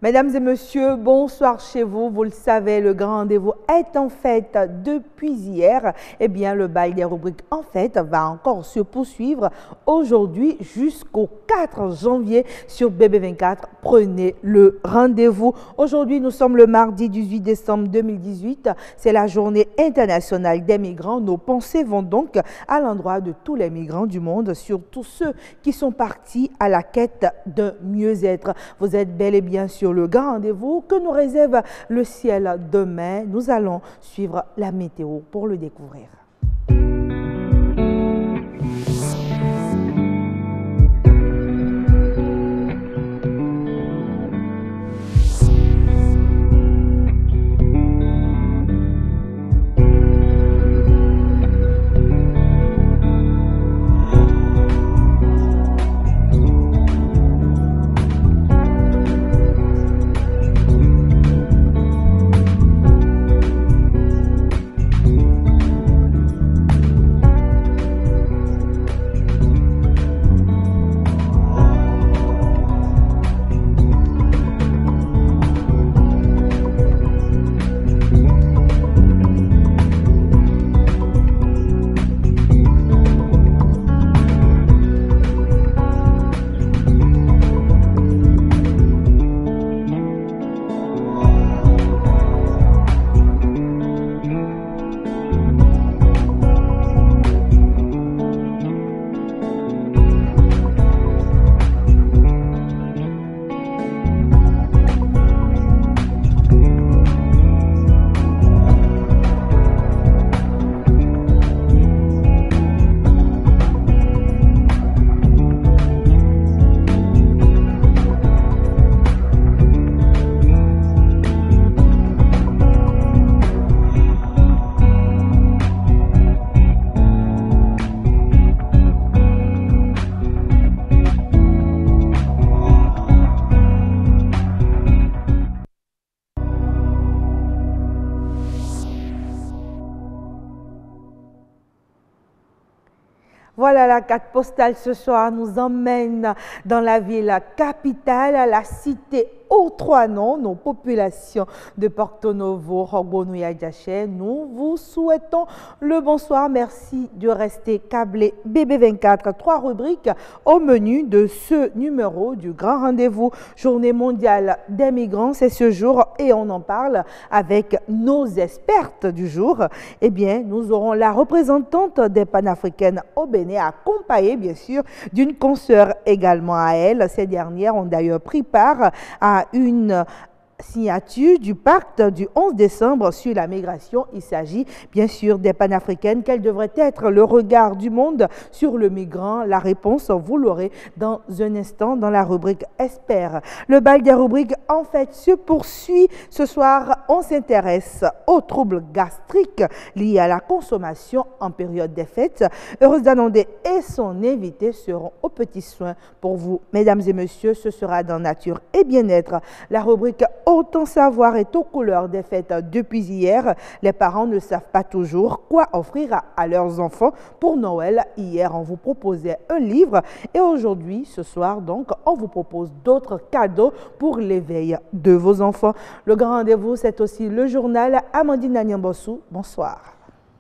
Mesdames et messieurs, bonsoir chez vous. Vous le savez, le grand rendez-vous est en fête depuis hier. Eh bien, le bal des rubriques en fête va encore se poursuivre aujourd'hui jusqu'au 4 janvier sur BB24. Prenez le rendez-vous. Aujourd'hui, nous sommes le mardi 18 décembre 2018. C'est la journée internationale des migrants. Nos pensées vont donc à l'endroit de tous les migrants du monde, surtout ceux qui sont partis à la quête d'un mieux-être. Vous êtes bel et bien sur le grand rendez-vous que nous réserve le ciel demain. Nous allons suivre la météo pour le découvrir. Voilà, la carte postale ce soir nous emmène dans la ville capitale, la cité aux trois noms, nos populations de Porto Novo, Rogonou et Adjaché. Nous vous souhaitons le bonsoir. Merci de rester câblé BB24. 3 rubriques au menu de ce numéro du grand rendez-vous. Journée mondiale des migrants, c'est ce jour et on en parle avec nos expertes du jour. Eh bien, nous aurons la représentante des panafricaines au Bénin, accompagnée bien sûr d'une consoeur également à elle. Ces dernières ont d'ailleurs pris part à une signature du pacte du 11 décembre sur la migration. Il s'agit bien sûr des panafricaines. Quel devrait être le regard du monde sur le migrant? La réponse, vous l'aurez dans un instant dans la rubrique Espère. Le bal des rubriques en fait se poursuit. Ce soir, on s'intéresse aux troubles gastriques liés à la consommation en période des fêtes. Heureuse Danondé et son invité seront aux petits soins pour vous. Mesdames et messieurs, ce sera dans Nature et Bien-être. La rubrique Autant savoir est aux couleurs des fêtes depuis hier. Les parents ne savent pas toujours quoi offrir à leurs enfants pour Noël. Hier, on vous proposait un livre et aujourd'hui, ce soir, donc, on vous propose d'autres cadeaux pour l'éveil de vos enfants. Le grand rendez-vous, c'est aussi le journal. Amandine Anyambossou, bonsoir.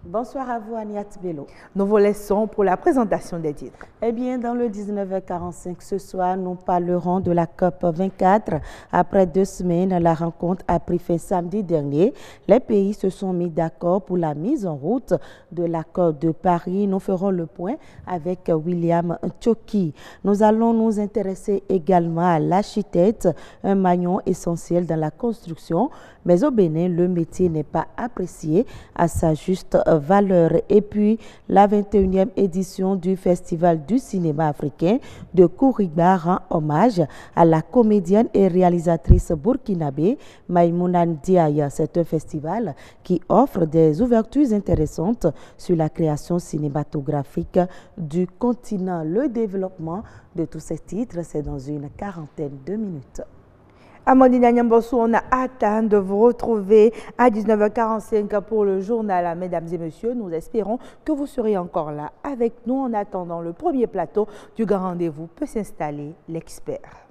Bonsoir à vous, Aniat Bello. Nous vous laissons pour la présentation des titres. Eh bien, dans le 19h45 ce soir, nous parlerons de la COP 24. Après 2 semaines, la rencontre a pris fin samedi dernier. Les pays se sont mis d'accord pour la mise en route de l'accord de Paris. Nous ferons le point avec William Tchoki. Nous allons nous intéresser également à l'architecte, un maillon essentiel dans la construction. Mais au Bénin, le métier n'est pas apprécié à sa juste valeur. Et puis, la 21e édition du Festival du cinéma africain de Kouriba rend hommage à la comédienne et réalisatrice burkinabé Maïmouna Ndiaye. C'est un festival qui offre des ouvertures intéressantes sur la création cinématographique du continent. Le développement de tous ces titres, c'est dans une quarantaine de minutes. Amandine Anyambossou, on a hâte de vous retrouver à 19h45 pour le journal. Mesdames et messieurs, nous espérons que vous serez encore là avec nous. En attendant, le premier plateau du grand rendez-vous peut s'installer, l'expert.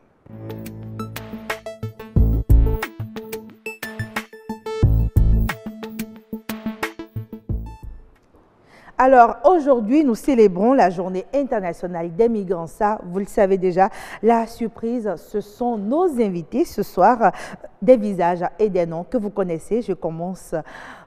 Alors aujourd'hui, nous célébrons la journée internationale des migrants. Ça, vous le savez déjà, la surprise, ce sont nos invités ce soir, des visages et des noms que vous connaissez. Je commence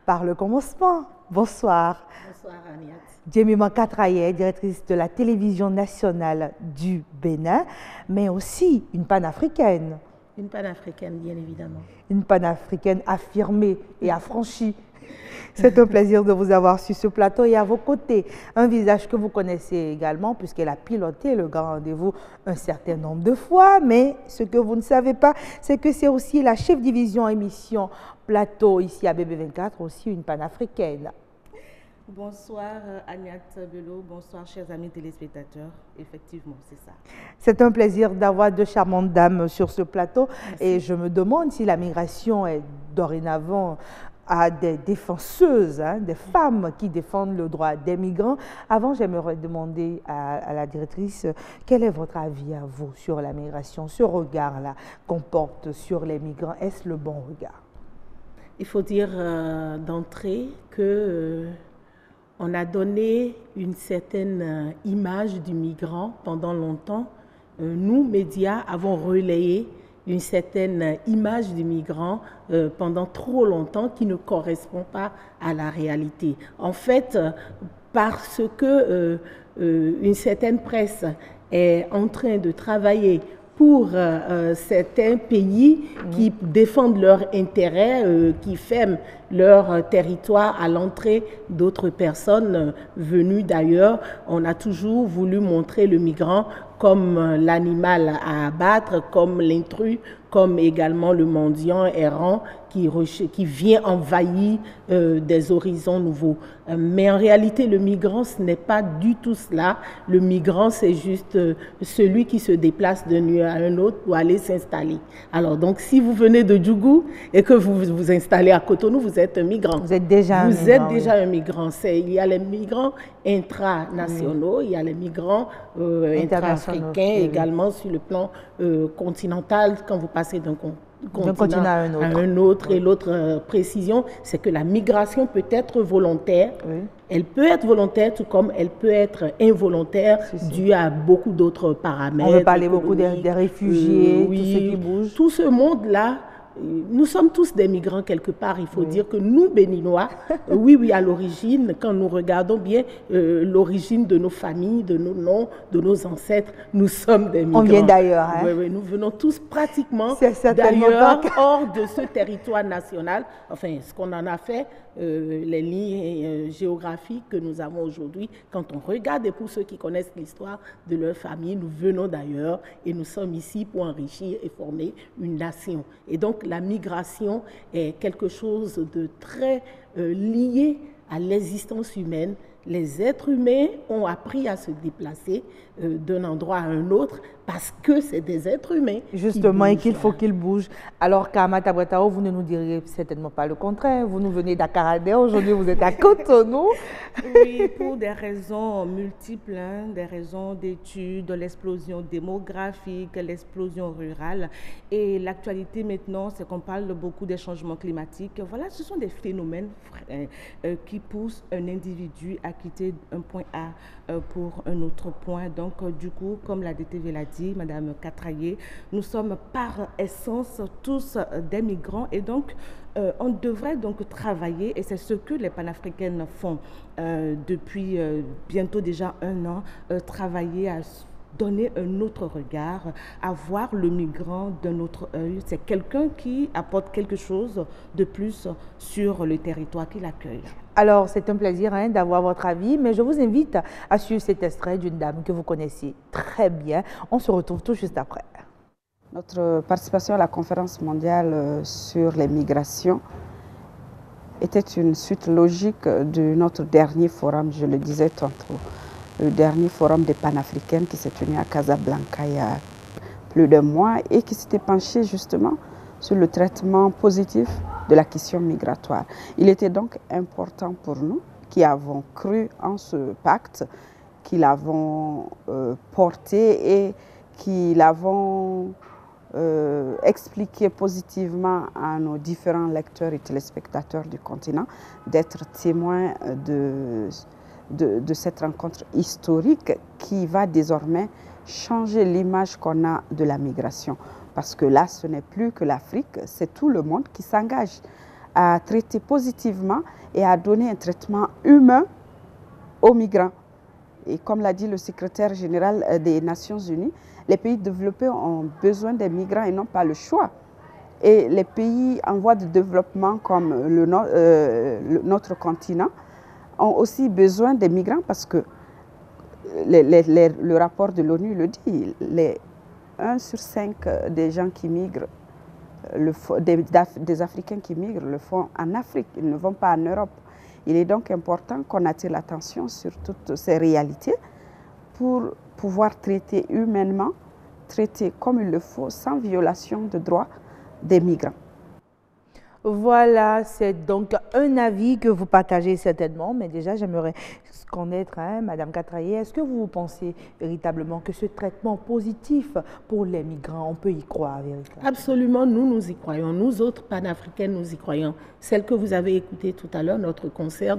par le commencement. Bonsoir. Bonsoir Agnès. Djemima Katraye, directrice de la télévision nationale du Bénin, mais aussi une panafricaine. Une panafricaine, bien évidemment. Une panafricaine affirmée et affranchie. C'est un plaisir de vous avoir sur ce plateau et à vos côtés. Un visage que vous connaissez également puisqu'elle a piloté le grand rendez-vous un certain nombre de fois. Mais ce que vous ne savez pas, c'est que c'est aussi la chef division émission plateau ici à BB24, aussi une panafricaine. Bonsoir Agnès Bello, bonsoir chers amis téléspectateurs. Effectivement, c'est ça. C'est un plaisir d'avoir de charmantes dames sur ce plateau. Merci. Et je me demande si la migration est dorénavant à des défenseuses, des femmes qui défendent le droit des migrants. Avant, j'aimerais demander à la directrice, quel est votre avis à vous sur la migration, ce regard-là qu'on porte sur les migrants, est-ce le bon regard? Il faut dire d'entrée que on a donné une certaine image du migrant pendant longtemps. Nous, médias, avons relayé une certaine image du migrant pendant trop longtemps qui ne correspond pas à la réalité. En fait, parce que une certaine presse est en train de travailler pour certains pays qui défendent leurs intérêts, qui ferment leur territoire à l'entrée d'autres personnes venues d'ailleurs. On a toujours voulu montrer le migrant comme l'animal à abattre, comme l'intrus, comme également le mendiant errant qui vient envahir des horizons nouveaux. Mais en réalité, le migrant, ce n'est pas du tout cela. Le migrant, c'est juste celui qui se déplace d'un lieu à un autre pour aller s'installer. Alors, donc, si vous venez de Djougou et que vous vous installez à Cotonou, vous êtes un migrant. Vous êtes déjà un migrant. Vous êtes déjà un migrant. Il y a les migrants intranationaux, il y a les migrants intra-africains également sur le plan continental quand vous passez d'un continent à un autre. Et l'autre précision, c'est que la migration peut être volontaire. Oui. Elle peut être volontaire tout comme elle peut être involontaire due à beaucoup d'autres paramètres. On veut parler beaucoup des réfugiés, oui, tous ceux qui bougent. Tout ce monde-là, nous sommes tous des migrants quelque part. Il faut dire que nous, Béninois, oui, à l'origine, quand nous regardons bien l'origine de nos familles, de nos noms, de nos ancêtres, nous sommes des migrants. On vient d'ailleurs. Oui, nous venons tous pratiquement d'ailleurs, hors de ce territoire national. Enfin, ce qu'on en a fait, les lignes géographiques que nous avons aujourd'hui, quand on regarde, et pour ceux qui connaissent l'histoire de leur famille, nous venons d'ailleurs et nous sommes ici pour enrichir et former une nation. Et donc, la migration est quelque chose de très lié à l'existence humaine. Les êtres humains ont appris à se déplacer d'un endroit à un autre parce que c'est des êtres humains. Justement, et qu'il faut qu'ils bougent. Alors qu'à Matabretao, vous ne nous direz certainement pas le contraire. Vous nous venez d'Akaradé, aujourd'hui vous êtes à Cotonou. Oui, pour des raisons multiples, des raisons d'études, l'explosion démographique, l'explosion rurale. Et l'actualité maintenant, c'est qu'on parle beaucoup des changements climatiques. Voilà, ce sont des phénomènes qui poussent un individu à quitter un point A pour un autre point. Donc, du coup, comme la DTV l'a dit, Madame Katraye, nous sommes par essence tous des migrants et donc on devrait donc travailler, et c'est ce que les panafricaines font depuis bientôt déjà 1 an, travailler à donner un autre regard, à voir le migrant d'un autre œil. C'est quelqu'un qui apporte quelque chose de plus sur le territoire qu'il accueille. Alors, c'est un plaisir d'avoir votre avis, mais je vous invite à suivre cet extrait d'une dame que vous connaissez très bien. On se retrouve tout juste après. Notre participation à la conférence mondiale sur les migrations était une suite logique de notre dernier forum, je le disais tantôt, le dernier forum des panafricaines qui s'est tenu à Casablanca il y a plus d'1 mois et qui s'était penché justement sur le traitement positif de la question migratoire. Il était donc important pour nous qui avons cru en ce pacte, qui l'avons porté et qui l'avons expliqué positivement à nos différents lecteurs et téléspectateurs du continent, d'être témoins de cette rencontre historique qui va désormais changer l'image qu'on a de la migration. Parce que là, ce n'est plus que l'Afrique, c'est tout le monde qui s'engage à traiter positivement et à donner un traitement humain aux migrants. Et comme l'a dit le secrétaire général des Nations Unies, les pays développés ont besoin des migrants et n'ont pas le choix. Et les pays en voie de développement comme notre continent ont aussi besoin des migrants parce que le rapport de l'ONU le dit, 1 sur 5 des gens qui migrent, des Africains qui migrent le font en Afrique, ils ne vont pas en Europe. Il est donc important qu'on attire l'attention sur toutes ces réalités pour pouvoir traiter humainement, traiter comme il le faut, sans violation de droits des migrants. Voilà, c'est donc un avis que vous partagez certainement, mais déjà j'aimerais connaître, Madame Katraye, est-ce que vous pensez véritablement que ce traitement positif pour les migrants, on peut y croire véritablement? Absolument, nous y croyons. Nous autres panafricaines, nous y croyons. Celle que vous avez écoutée tout à l'heure, notre consoeur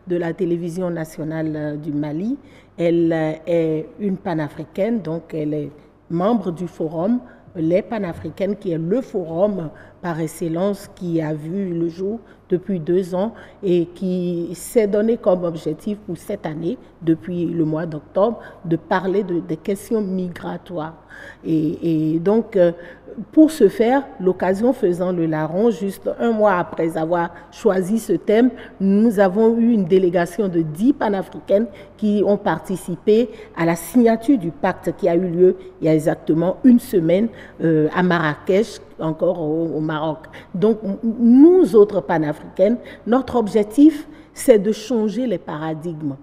de la télévision nationale du Mali, elle est une panafricaine, donc elle est membre du forum Les Panafricaines, qui est le forum par excellence qui a vu le jour depuis 2 ans et qui s'est donné comme objectif pour cette année, depuis le mois d'octobre, de parler des questions migratoires. Et donc, pour ce faire, l'occasion faisant le larron, juste 1 mois après avoir choisi ce thème, nous avons eu une délégation de 10 panafricaines qui ont participé à la signature du pacte qui a eu lieu il y a exactement 1 semaine à Marrakech, encore au Maroc. Donc, nous autres panafricaines, notre objectif, c'est de changer les paradigmes,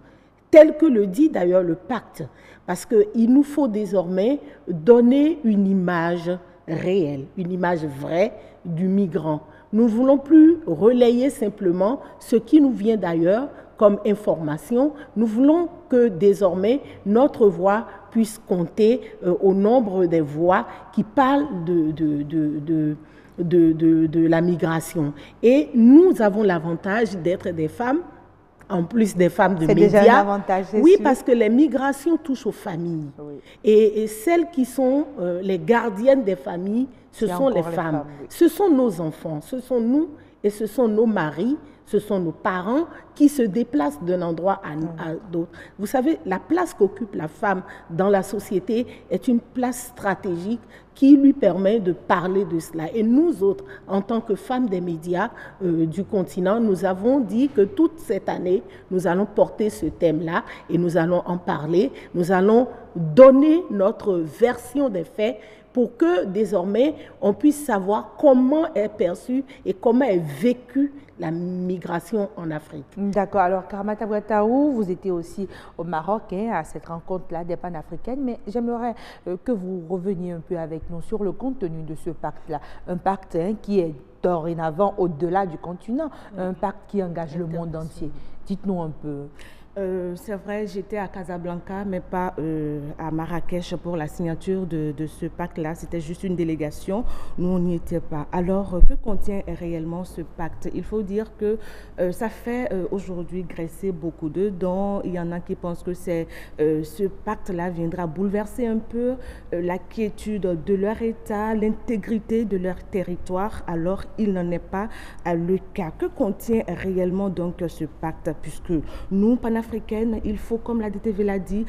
tel que le dit d'ailleurs le pacte, parce qu'il nous faut désormais donner une image réelle, une image vraie du migrant. Nous ne voulons plus relayer simplement ce qui nous vient d'ailleurs comme information. Nous voulons que désormais notre voix puisse compter au nombre des voix qui parlent de la migration. Et nous avons l'avantage d'être des femmes, en plus des femmes de médias. C'est déjà un avantage, c'est oui, sûr. parce que les migrations touchent aux familles. Oui. Et celles qui sont les gardiennes des familles, ce sont les femmes. Oui. Ce sont nos enfants, ce sont nous et ce sont nos maris, ce sont nos parents qui se déplacent d'un endroit à d'autre. Vous savez, la place qu'occupe la femme dans la société est une place stratégique qui lui permet de parler de cela. Et nous autres, en tant que femmes des médias du continent, nous avons dit que toute cette année, nous allons porter ce thème-là et nous allons en parler. Nous allons donner notre version des faits pour que désormais on puisse savoir comment est perçue et comment est vécue la migration en Afrique. D'accord. Alors, Karamata Ouattaraou, vous étiez aussi au Maroc à cette rencontre-là des panafricaines, mais j'aimerais que vous reveniez un peu avec nous sur le contenu de ce pacte-là. Un pacte qui est dorénavant au-delà du continent, un pacte qui engage le monde entier. Dites-nous un peu. C'est vrai, j'étais à Casablanca, mais pas à Marrakech pour la signature de ce pacte-là. C'était juste une délégation. Nous, on n'y était pas. Alors, que contient réellement ce pacte? Il faut dire que ça fait aujourd'hui graisser beaucoup de dents. Il y en a qui pensent que ce pacte-là viendra bouleverser un peu la quiétude de leur État, l'intégrité de leur territoire. Alors, il n'en est pas le cas. Que contient réellement donc ce pacte? Puisque nous, panafricaines, il faut, comme la DTV l'a dit,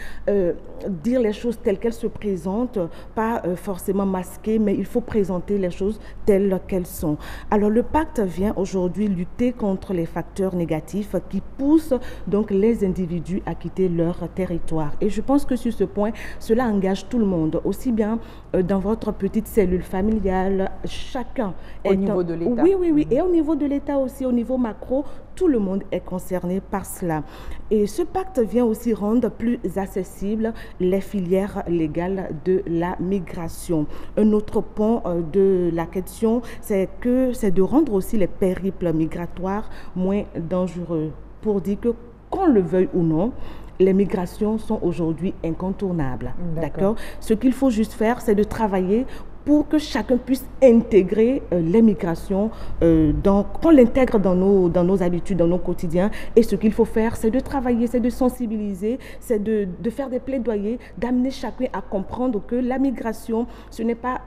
dire les choses telles qu'elles se présentent, pas forcément masquées, mais il faut présenter les choses telles qu'elles sont. Alors le pacte vient aujourd'hui lutter contre les facteurs négatifs qui poussent donc les individus à quitter leur territoire. Et je pense que sur ce point, cela engage tout le monde, aussi bien dans votre petite cellule familiale, chacun. Au niveau de l'État. Oui, et au niveau de l'État aussi, au niveau macro, tout le monde est concerné par cela. Et ce pacte vient aussi rendre plus accessibles les filières légales de la migration. Un autre point de la question, c'est de rendre aussi les périples migratoires moins dangereux. Pour dire que, qu'on le veuille ou non, les migrations sont aujourd'hui incontournables. D'accord. Ce qu'il faut juste faire, c'est de travailler pour que chacun puisse intégrer les migrations, qu'on l'intègre dans nos habitudes, dans nos quotidiens. Et ce qu'il faut faire, c'est de travailler, c'est de sensibiliser, c'est de faire des plaidoyers, d'amener chacun à comprendre que la migration, ce n'est pas,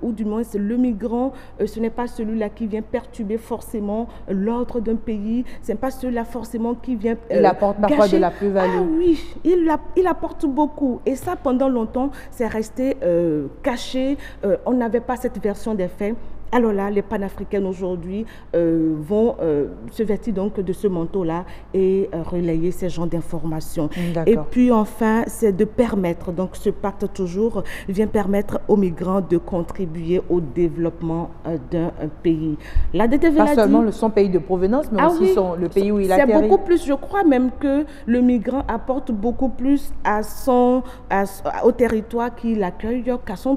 ou du moins le migrant, ce n'est pas celui-là qui vient perturber forcément l'ordre d'un pays, ce n'est pas celui-là forcément qui vient il apporte parfois de la plus-value. Ah oui, il apporte beaucoup. Et ça, pendant longtemps, c'est resté caché. On n'avait pas cette version des faits. Alors là, les panafricaines aujourd'hui vont se vêtir donc de ce manteau-là et relayer ces genres d'informations. Et puis enfin, c'est de permettre, donc ce pacte toujours vient permettre aux migrants de contribuer au développement d'un pays. La DTV pas seulement son pays de provenance, mais aussi le pays où il atterrit. C'est beaucoup plus, je crois même que le migrant apporte beaucoup plus au territoire qu'il accueille qu'à son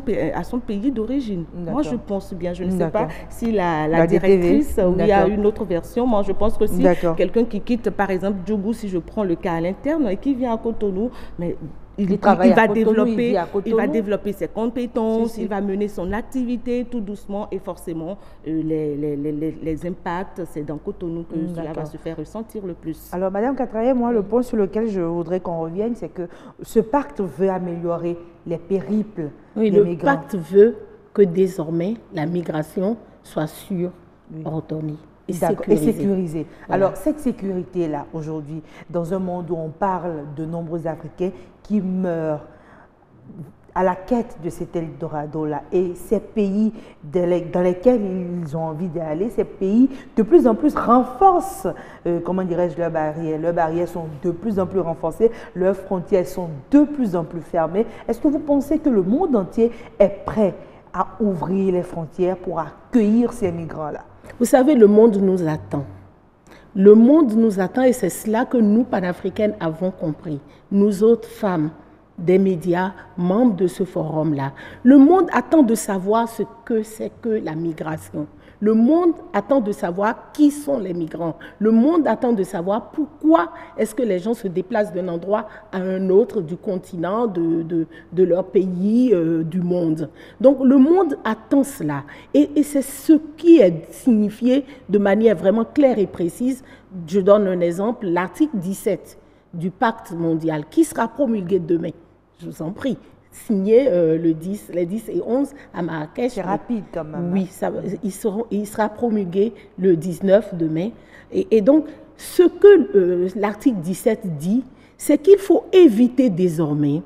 pays d'origine. Moi, je pense bien, je ne sais pas si la directrice ou il y a une autre version. Moi, je pense que si quelqu'un qui quitte, par exemple, Djougou, si je prends le cas à l'interne, et qui vient à Cotonou, mais il va développer ses compétences, il va mener son activité tout doucement et forcément les impacts, c'est dans Cotonou que cela va se faire ressentir le plus. Alors, Madame Katraye, moi, le point sur lequel je voudrais qu'on revienne, c'est que ce pacte veut améliorer les périples des migrants. Le pacte veut que désormais la migration soit sûre, ordonnée et sécurisée. Voilà. Alors, cette sécurité-là, aujourd'hui, dans un monde où on parle de nombreux Africains qui meurent à la quête de cet Eldorado-là, et ces pays dans lesquels ils ont envie d'aller, ces pays de plus en plus renforcent, comment dirais-je, leurs barrières. Leurs barrières sont de plus en plus renforcées, leurs frontières sont de plus en plus fermées. Est-ce que vous pensez que le monde entier est prêt à ouvrir les frontières pour accueillir ces migrants-là? Vous savez, le monde nous attend. Le monde nous attend et c'est cela que nous, panafricaines, avons compris. Nous autres femmes des médias, membres de ce forum-là. Le monde attend de savoir ce que c'est que la migration. Le monde attend de savoir qui sont les migrants. Le monde attend de savoir pourquoi est-ce que les gens se déplacent d'un endroit à un autre du continent, de leur pays, du monde. Donc le monde attend cela. Et c'est ce qui est signifié de manière vraiment claire et précise. Je donne un exemple, l'article 17 du pacte mondial qui sera promulgué demain. Je vous en prie. Signé les 10 et 11 à Marrakech. C'est rapide quand même. Oui, il sera promulgué le 19 demain. Et donc, ce que l'article 17 dit, c'est qu'il faut éviter désormais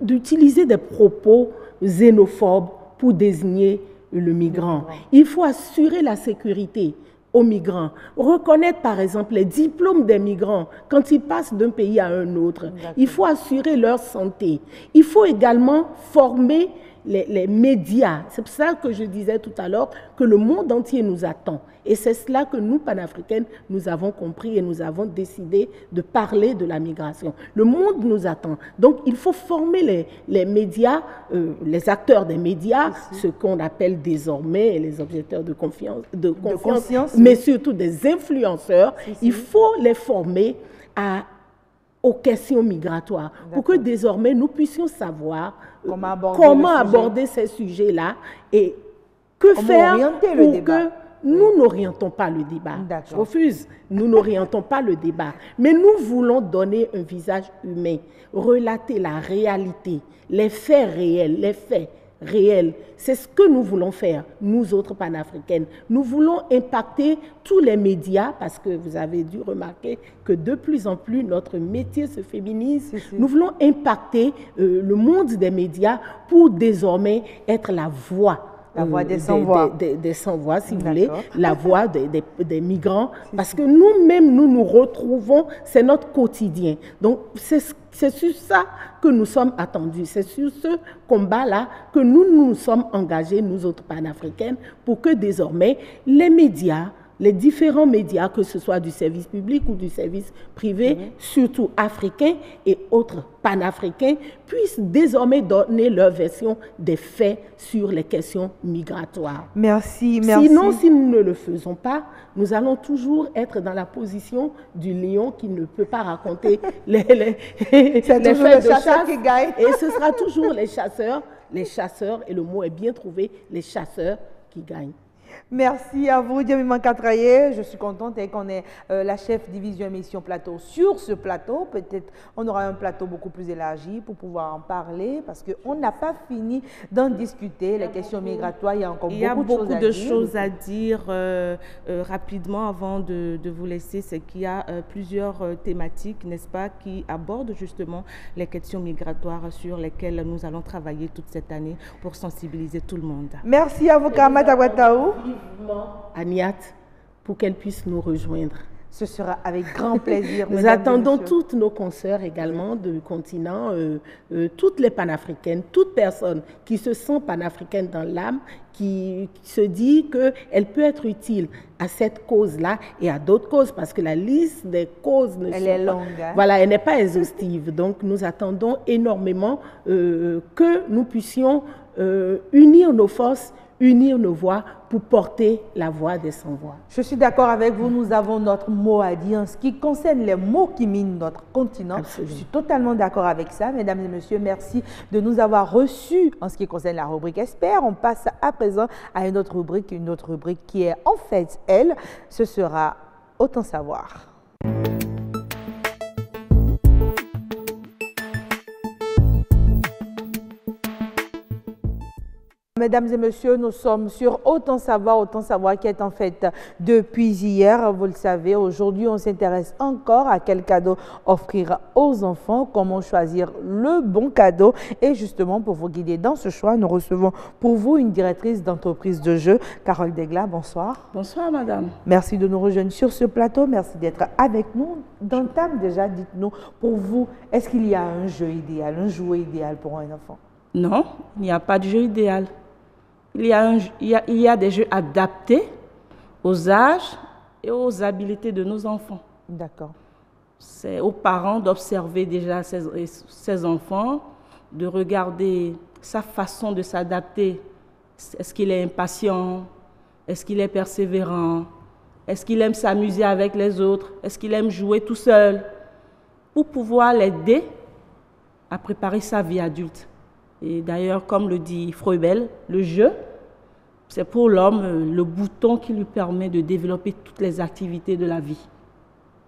d'utiliser des propos xénophobes pour désigner le migrant. Il faut assurer la sécurité aux migrants. Reconnaître, par exemple, les diplômes des migrants quand ils passent d'un pays à un autre. Il faut assurer leur santé. Il faut également former les médias. C'est pour ça que je disais tout à l'heure que le monde entier nous attend. Et c'est cela que nous, panafricaines, nous avons compris et nous avons décidé de parler de la migration. Le monde nous attend. Donc, il faut former les médias, les acteurs des médias, ce qu'on appelle désormais les objecteurs de confiance, mais surtout des influenceurs. Il faut les former aux questions migratoires pour que désormais nous puissions savoir comment aborder ces sujets-là et que faire pour que nous n'orientons pas le débat. Je refuse. Nous n'orientons pas le débat. Mais nous voulons donner un visage humain, relater la réalité, les faits réels, C'est ce que nous voulons faire, nous autres panafricaines. Nous voulons impacter tous les médias parce que vous avez dû remarquer que de plus en plus notre métier se féminise. Nous voulons impacter le monde des médias pour désormais être la voix. La voix des sans-voix. Des sans-voix, si vous voulez, la voix des migrants, parce que nous-mêmes, nous nous retrouvons, c'est notre quotidien. Donc, c'est sur ça que nous sommes attendus, c'est sur ce combat-là que nous nous sommes engagés, nous autres panafricaines, pour que désormais, les médias les différents médias, que ce soit du service public ou du service privé, surtout africains et autres panafricains, puissent désormais donner leur version des faits sur les questions migratoires. Merci, merci. Sinon, si nous ne le faisons pas, nous allons toujours être dans la position du lion qui ne peut pas raconter les faits de chasse. Qui gagne. Et ce sera toujours les chasseurs, et le mot est bien trouvé, les chasseurs qui gagnent. Merci à vous, Djamima Katraye. Je suis contente qu'on ait la chef division émission plateau sur ce plateau. Peut-être on aura un plateau beaucoup plus élargi pour pouvoir en parler parce qu'on n'a pas fini d'en discuter. Les questions migratoires, il y a encore beaucoup de choses à dire. Rapidement, avant de vous laisser, c'est qu'il y a plusieurs thématiques, n'est-ce pas, qui abordent justement les questions migratoires sur lesquelles nous allons travailler toute cette année pour sensibiliser tout le monde. Merci à vous, Kamata Wataou. À Niat pour qu'elle puisse nous rejoindre. Ce sera avec grand plaisir. Nous attendons toutes nos consoeurs également du continent, toutes les panafricaines, toute personne qui se sent panafricaine dans l'âme, qui se dit qu'elle peut être utile à cette cause-là et à d'autres causes, parce que la liste des causes est longue. Hein? Voilà, elle n'est pas exhaustive. Donc nous attendons énormément que nous puissions unir nos forces, unir nos voix pour porter la voix des sans-voix. Je suis d'accord avec vous, nous avons notre mot à dire en ce qui concerne les mots qui minent notre continent. Absolument. Je suis totalement d'accord avec ça. Mesdames et messieurs, merci de nous avoir reçus en ce qui concerne la rubrique Expert. On passe à présent à une autre rubrique qui est en fait, elle, ce sera Autant savoir. Mesdames et messieurs, nous sommes sur Autant savoir qui est en fait depuis hier. Vous le savez, aujourd'hui, on s'intéresse encore à quel cadeau offrir aux enfants, comment choisir le bon cadeau. Et justement, pour vous guider dans ce choix, nous recevons pour vous une directrice d'entreprise de jeux, Carole Degla. Bonsoir. Bonsoir, madame. Merci de nous rejoindre sur ce plateau. Merci d'être avec nous. D'entame déjà, dites-nous, pour vous, est-ce qu'il y a un jeu idéal, un jouet idéal pour un enfant? Non, il n'y a pas de jeu idéal. Il y a des jeux adaptés aux âges et aux habiletés de nos enfants. D'accord. C'est aux parents d'observer déjà ces enfants, de regarder sa façon de s'adapter. Est-ce qu'il est impatient? Est-ce qu'il est persévérant? Est-ce qu'il aime s'amuser avec les autres? Est-ce qu'il aime jouer tout seul? Pour pouvoir l'aider à préparer sa vie adulte. Et d'ailleurs, comme le dit Froebel, le jeu, c'est pour l'homme le bouton qui lui permet de développer toutes les activités de la vie.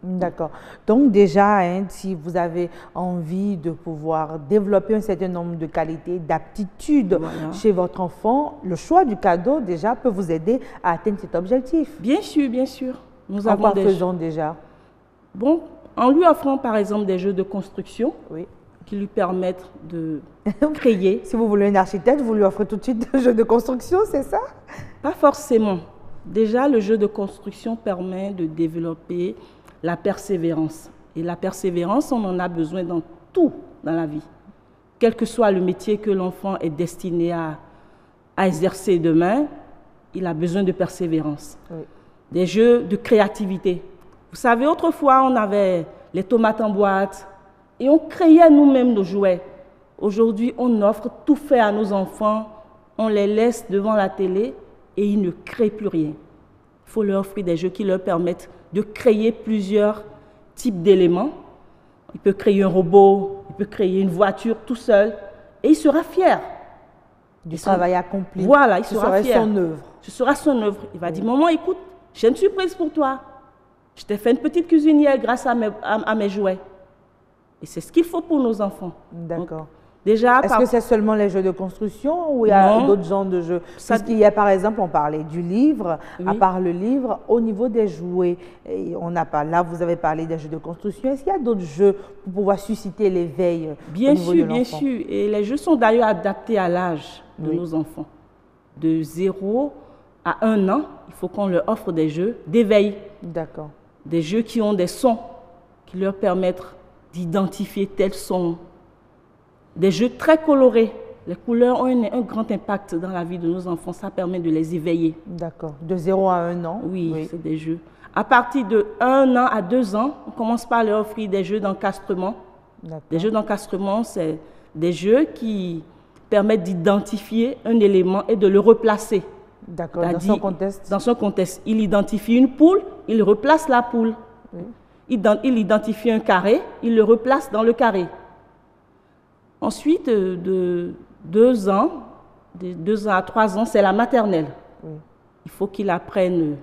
D'accord. Donc déjà, si vous avez envie de pouvoir développer un certain nombre de qualités, d'aptitudes chez votre enfant, le choix du cadeau déjà peut vous aider à atteindre cet objectif. Bien sûr, bien sûr. Nous avons faisons déjà. Bon, en lui offrant par exemple des jeux de construction. Oui. Qui lui permettent de créer. Si vous voulez un architecte, vous lui offrez tout de suite un jeu de construction, c'est ça? Pas forcément. Déjà, le jeu de construction permet de développer la persévérance. Et la persévérance, on en a besoin dans tout dans la vie. Quel que soit le métier que l'enfant est destiné à exercer demain, il a besoin de persévérance. Oui. Des jeux de créativité. Vous savez, autrefois, on avait les tomates en boîte, et on créait nous-mêmes nos jouets. Aujourd'hui, on offre tout fait à nos enfants, on les laisse devant la télé et ils ne créent plus rien. Il faut leur offrir des jeux qui leur permettent de créer plusieurs types d'éléments. Il peut créer un robot, il peut créer une voiture tout seul et il sera fier. Du travail accompli. Voilà, il sera fier. Son œuvre. Ce sera son œuvre. Il va dire, maman, écoute, j'ai une surprise pour toi. Je t'ai fait une petite cuisinière grâce à mes jouets. Et c'est ce qu'il faut pour nos enfants. D'accord. Déjà, est-ce que c'est seulement les jeux de construction ou il y a d'autres genres de jeux? Puisqu'il y a par exemple, on parlait du livre, à part le livre, au niveau des jouets, on n'a pas, là vous avez parlé des jeux de construction, est-ce qu'il y a d'autres jeux pour pouvoir susciter l'éveil? Bien sûr, bien sûr. Et les jeux sont d'ailleurs adaptés à l'âge de nos enfants. De 0 à 1 an, il faut qu'on leur offre des jeux d'éveil. D'accord. Des jeux qui ont des sons, qui leur permettent d'identifier tel son. Des jeux très colorés. Les couleurs ont un grand impact dans la vie de nos enfants. Ça permet de les éveiller. D'accord. De 0 à 1 an. Oui, c'est des jeux. À partir de 1 an à 2 ans, on commence par leur offrir des jeux d'encastrement. Des jeux d'encastrement, c'est des jeux qui permettent d'identifier un élément et de le replacer. D'accord, dans son contexte. Dans son contexte. Il identifie une poule, il replace la poule. Oui. Il identifie un carré, il le replace dans le carré. Ensuite, de 2 ans, de 2 ans à 3 ans, c'est la maternelle. Oui. Il faut qu'il apprenne,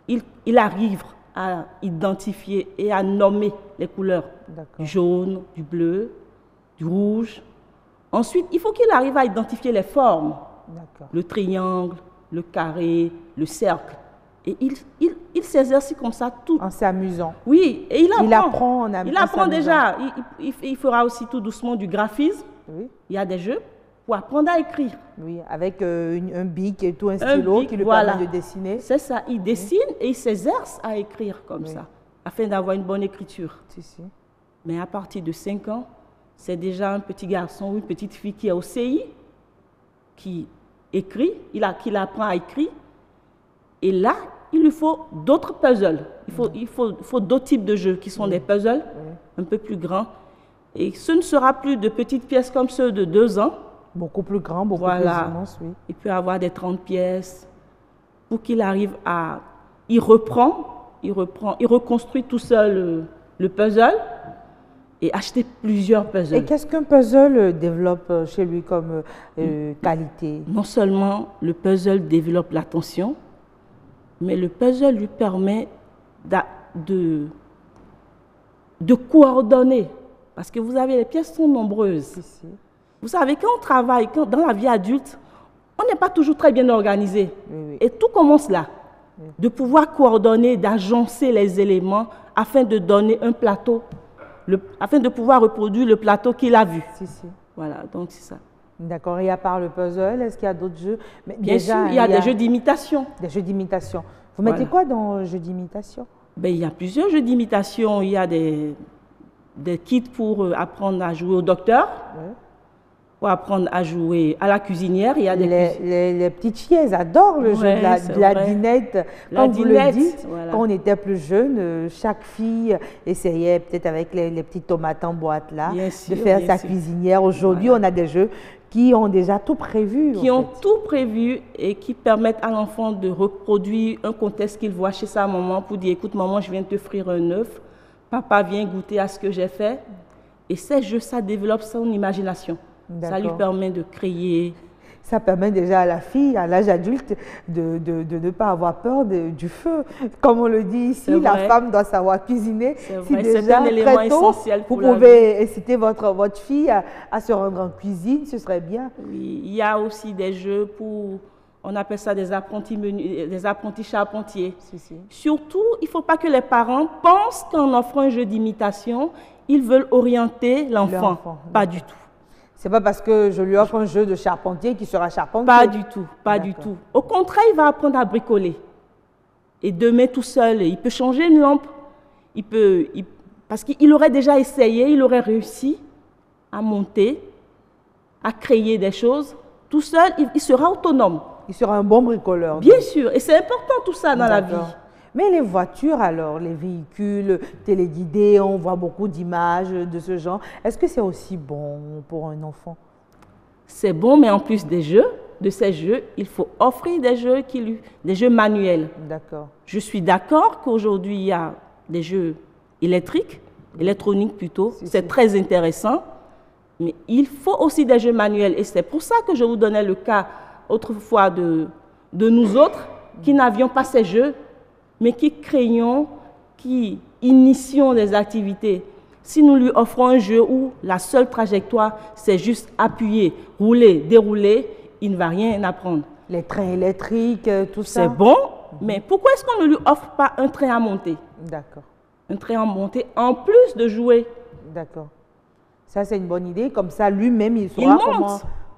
il arrive à identifier et à nommer les couleurs. Du jaune, du bleu, du rouge. Ensuite, il faut qu'il arrive à identifier les formes. Le triangle, le carré, le cercle. Et il s'exerce comme ça tout. En s'amusant. Oui, et il apprend. Il apprend déjà. Il fera aussi tout doucement du graphisme. Oui. Il y a des jeux pour apprendre à écrire. Oui, avec un bic et tout, un stylo qui lui permet de dessiner. C'est ça, il dessine et il s'exerce à écrire comme ça, afin d'avoir une bonne écriture. Si. Mais à partir de 5 ans, c'est déjà un petit garçon ou une petite fille qui est au CI, qui écrit, qui apprend à écrire. Et là, il lui faut d'autres puzzles. Il faut d'autres types de jeux qui sont des puzzles un peu plus grands. Et ce ne sera plus de petites pièces comme ceux de 2 ans. Beaucoup plus grands, beaucoup plus immenses, oui. Il peut avoir des 30 pièces pour qu'il arrive à... Il reconstruit tout seul le puzzle et acheter plusieurs puzzles. Et qu'est-ce qu'un puzzle développe chez lui comme qualité? Non seulement le puzzle développe l'attention, mais le puzzle lui permet de coordonner. Parce que vous avez, les pièces sont nombreuses. Vous savez, quand on travaille, dans la vie adulte, on n'est pas toujours très bien organisé. Et tout commence là. De pouvoir coordonner, d'agencer les éléments afin de donner un plateau, afin de pouvoir reproduire le plateau qu'il a vu. Voilà, donc c'est ça. D'accord. Et à part le puzzle, est-ce qu'il y a d'autres jeux? Bien sûr, il y a des jeux d'imitation. Des jeux d'imitation. Vous mettez quoi dans le jeu d'imitation? Il y a plusieurs jeux d'imitation. Il y a des kits pour apprendre à jouer au docteur, pour apprendre à jouer à la cuisinière. Il y a les petites filles, elles adorent le jeu de la dinette. Comme vous le dites, quand on était plus jeune, chaque fille essayait peut-être avec les petites tomates en boîte là, de faire sa cuisinière. Aujourd'hui, on a des jeux qui ont déjà tout prévu. Qui ont tout prévu et qui permettent à l'enfant de reproduire un contexte qu'il voit chez sa maman pour dire, écoute maman, je viens de te frire un œuf, papa vient goûter à ce que j'ai fait. Et ces jeux, ça développe son imagination. Ça lui permet de créer. Ça permet déjà à la fille, à l'âge adulte, de ne pas avoir peur du feu. Comme on le dit ici, la femme doit savoir cuisiner. Si déjà, un élément très tôt, essentiel pour vous pouvez inciter votre fille à se rendre en cuisine, ce serait bien. Oui, il y a aussi des jeux pour, on appelle ça des apprentis charpentiers. Surtout, il ne faut pas que les parents pensent qu'en offrant un jeu d'imitation, ils veulent orienter l'enfant. Pas du tout. C'est pas parce que je lui offre un jeu de charpentier qu'il sera charpentier. Pas du tout, pas du tout. Au contraire, il va apprendre à bricoler. Et demain, tout seul, il peut changer une lampe. Parce qu'il aurait déjà essayé, il aurait réussi à monter, à créer des choses. Tout seul, il sera autonome. Il sera un bon bricoleur. Bien sûr, et c'est important tout ça dans la vie. Mais les voitures alors, les véhicules téléguidés, on voit beaucoup d'images de ce genre. Est-ce que c'est aussi bon pour un enfant? C'est bon, mais en plus de ces jeux, il faut offrir des jeux manuels. D'accord. Je suis d'accord qu'aujourd'hui, il y a des jeux électroniques plutôt. C'est très intéressant. Mais il faut aussi des jeux manuels. Et c'est pour ça que je vous donnais le cas autrefois de nous autres qui n'avions pas ces jeux, mais qui craignons, qui initions des activités. Si nous lui offrons un jeu où la seule trajectoire, c'est juste appuyer, rouler, dérouler, il ne va rien apprendre. Les trains électriques, tout ça. C'est bon, mais pourquoi est-ce qu'on ne lui offre pas un train à monter? D'accord. Un train à monter en plus de jouer. D'accord. Ça, c'est une bonne idée. Comme ça, lui-même, il saura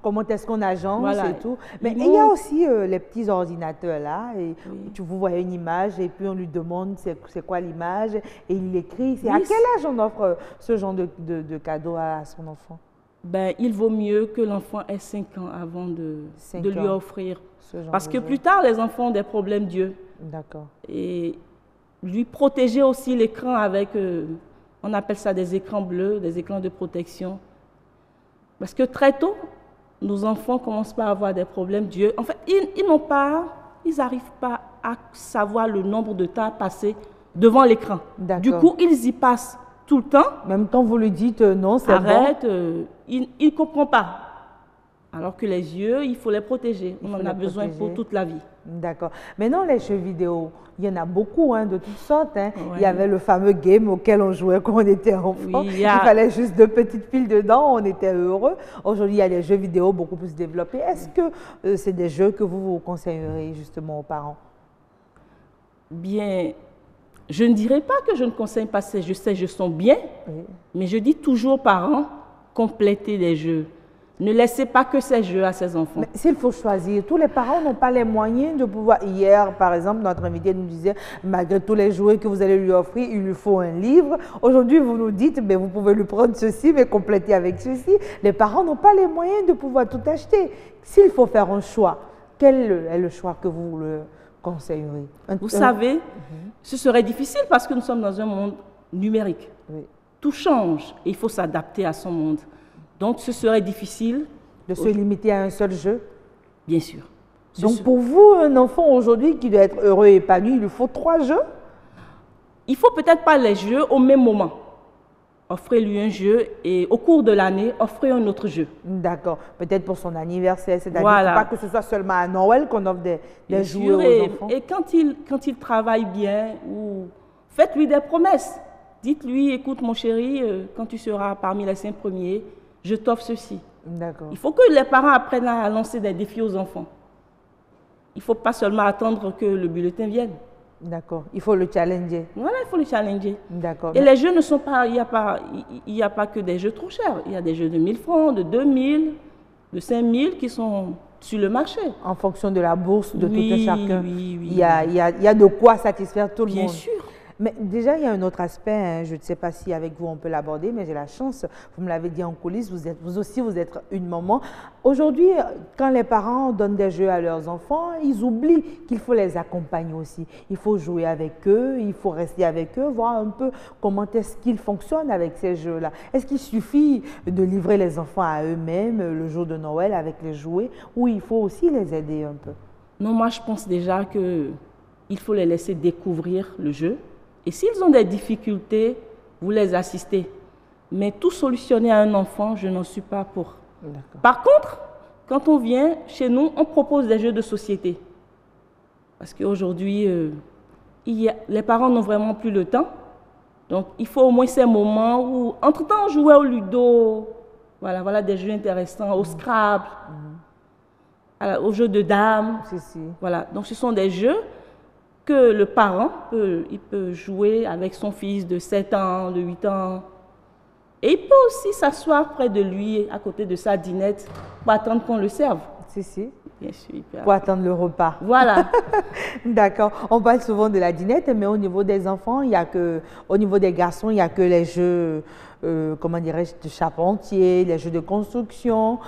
comment est-ce qu'on agence et tout. Mais il y a aussi les petits ordinateurs là. Et vous voyez une image et puis on lui demande c'est quoi l'image et il écrit. À quel âge on offre ce genre de cadeau à son enfant? ben, il vaut mieux que l'enfant ait 5 ans avant de lui offrir. Parce que plus tard, les enfants ont des problèmes d'yeux. D'accord. Et lui protéger aussi l'écran avec, on appelle ça des écrans bleus, des écrans de protection. Parce que très tôt, nos enfants commencent par avoir des problèmes d'yeux. En fait, ils n'arrivent pas à savoir le nombre de temps passé devant l'écran. Du coup, ils y passent tout le temps. Même quand vous lui dites non, c'est bon. Arrête, il ne comprend pas. Alors que les yeux, il faut les protéger. On en a besoin pour toute la vie. D'accord. Maintenant, les jeux vidéo, il y en a beaucoup, de toutes sortes. Ouais. Il y avait le fameux game auquel on jouait quand on était enfant. Oui, il fallait juste 2 petites piles dedans, on était heureux. Aujourd'hui, il y a des jeux vidéo beaucoup plus développés. Est-ce que c'est des jeux que vous conseillerez justement aux parents? Bien, je ne dirais pas que je ne conseille pas ces jeux. Ces jeux sont bien, mais je dis toujours aux parents, complétez les jeux. Ne laissez pas que ces jeux à ces enfants. Mais s'il faut choisir, tous les parents n'ont pas les moyens de pouvoir... Hier, par exemple, notre invité nous disait, malgré tous les jouets que vous allez lui offrir, il lui faut un livre. Aujourd'hui, vous nous dites, mais vous pouvez lui prendre ceci, mais compléter avec ceci. Les parents n'ont pas les moyens de pouvoir tout acheter. S'il faut faire un choix, quel est le choix que vous le conseillerez? Vous savez, ce serait difficile parce que nous sommes dans un monde numérique. Oui. Tout change et il faut s'adapter à son monde. Donc, ce serait difficile de se limiter à un seul jeu? Bien sûr. Donc, pour vous, un enfant aujourd'hui qui doit être heureux et épanoui, il lui faut 3 jeux? Il ne faut peut-être pas les jeux au même moment. Offrez-lui un jeu et au cours de l'année, offrez un autre jeu. D'accord. Peut-être pour son anniversaire. C'est-à-dire voilà. pas que ce soit seulement à Noël qu'on offre des jouets aux enfants. Et quand il travaille bien, faites-lui des promesses. Dites-lui, écoute mon chéri, quand tu seras parmi les 5 premiers, je t'offre ceci. D'accord. Il faut que les parents apprennent à lancer des défis aux enfants. Il ne faut pas seulement attendre que le bulletin vienne. D'accord. Il faut le challenger. Voilà, il faut le challenger. D'accord. Et les jeux ne sont pas... Il n'y a pas que des jeux trop chers. Il y a des jeux de 1 000 francs, de 2 000, de 5 000 qui sont sur le marché. En fonction de la bourse de tout un chacun. Oui. Il y a de quoi satisfaire tout le monde. Bien sûr. Mais déjà, il y a un autre aspect, je ne sais pas si avec vous on peut l'aborder, mais j'ai la chance, vous me l'avez dit en coulisses, vous aussi vous êtes une maman. Aujourd'hui, quand les parents donnent des jeux à leurs enfants, ils oublient qu'il faut les accompagner aussi. Il faut jouer avec eux, il faut rester avec eux, voir un peu comment est-ce qu'ils fonctionnent avec ces jeux-là. Est-ce qu'il suffit de livrer les enfants à eux-mêmes le jour de Noël avec les jouets, ou il faut aussi les aider un peu? Non, moi je pense déjà qu'il faut les laisser découvrir le jeu. Et s'ils ont des difficultés, vous les assistez. Mais tout solutionner à un enfant, je n'en suis pas pour. Par contre, quand on vient chez nous, on propose des jeux de société. Parce qu'aujourd'hui, les parents n'ont vraiment plus le temps. Donc, il faut au moins ces moments où, entre-temps, on jouait au ludo, voilà des jeux intéressants, au Scrabble, au jeu de dames. Voilà. Donc, ce sont des jeux que le parent peut jouer avec son fils de 7 ans, de 8 ans. Et il peut aussi s'asseoir près de lui, à côté de sa dinette, pour attendre qu'on le serve. Bien sûr. Pour attendre le repas. Voilà. D'accord. On parle souvent de la dinette, mais au niveau des enfants, au niveau des garçons, il n'y a que les jeux, comment dirais-je, de charpentier, les jeux de construction.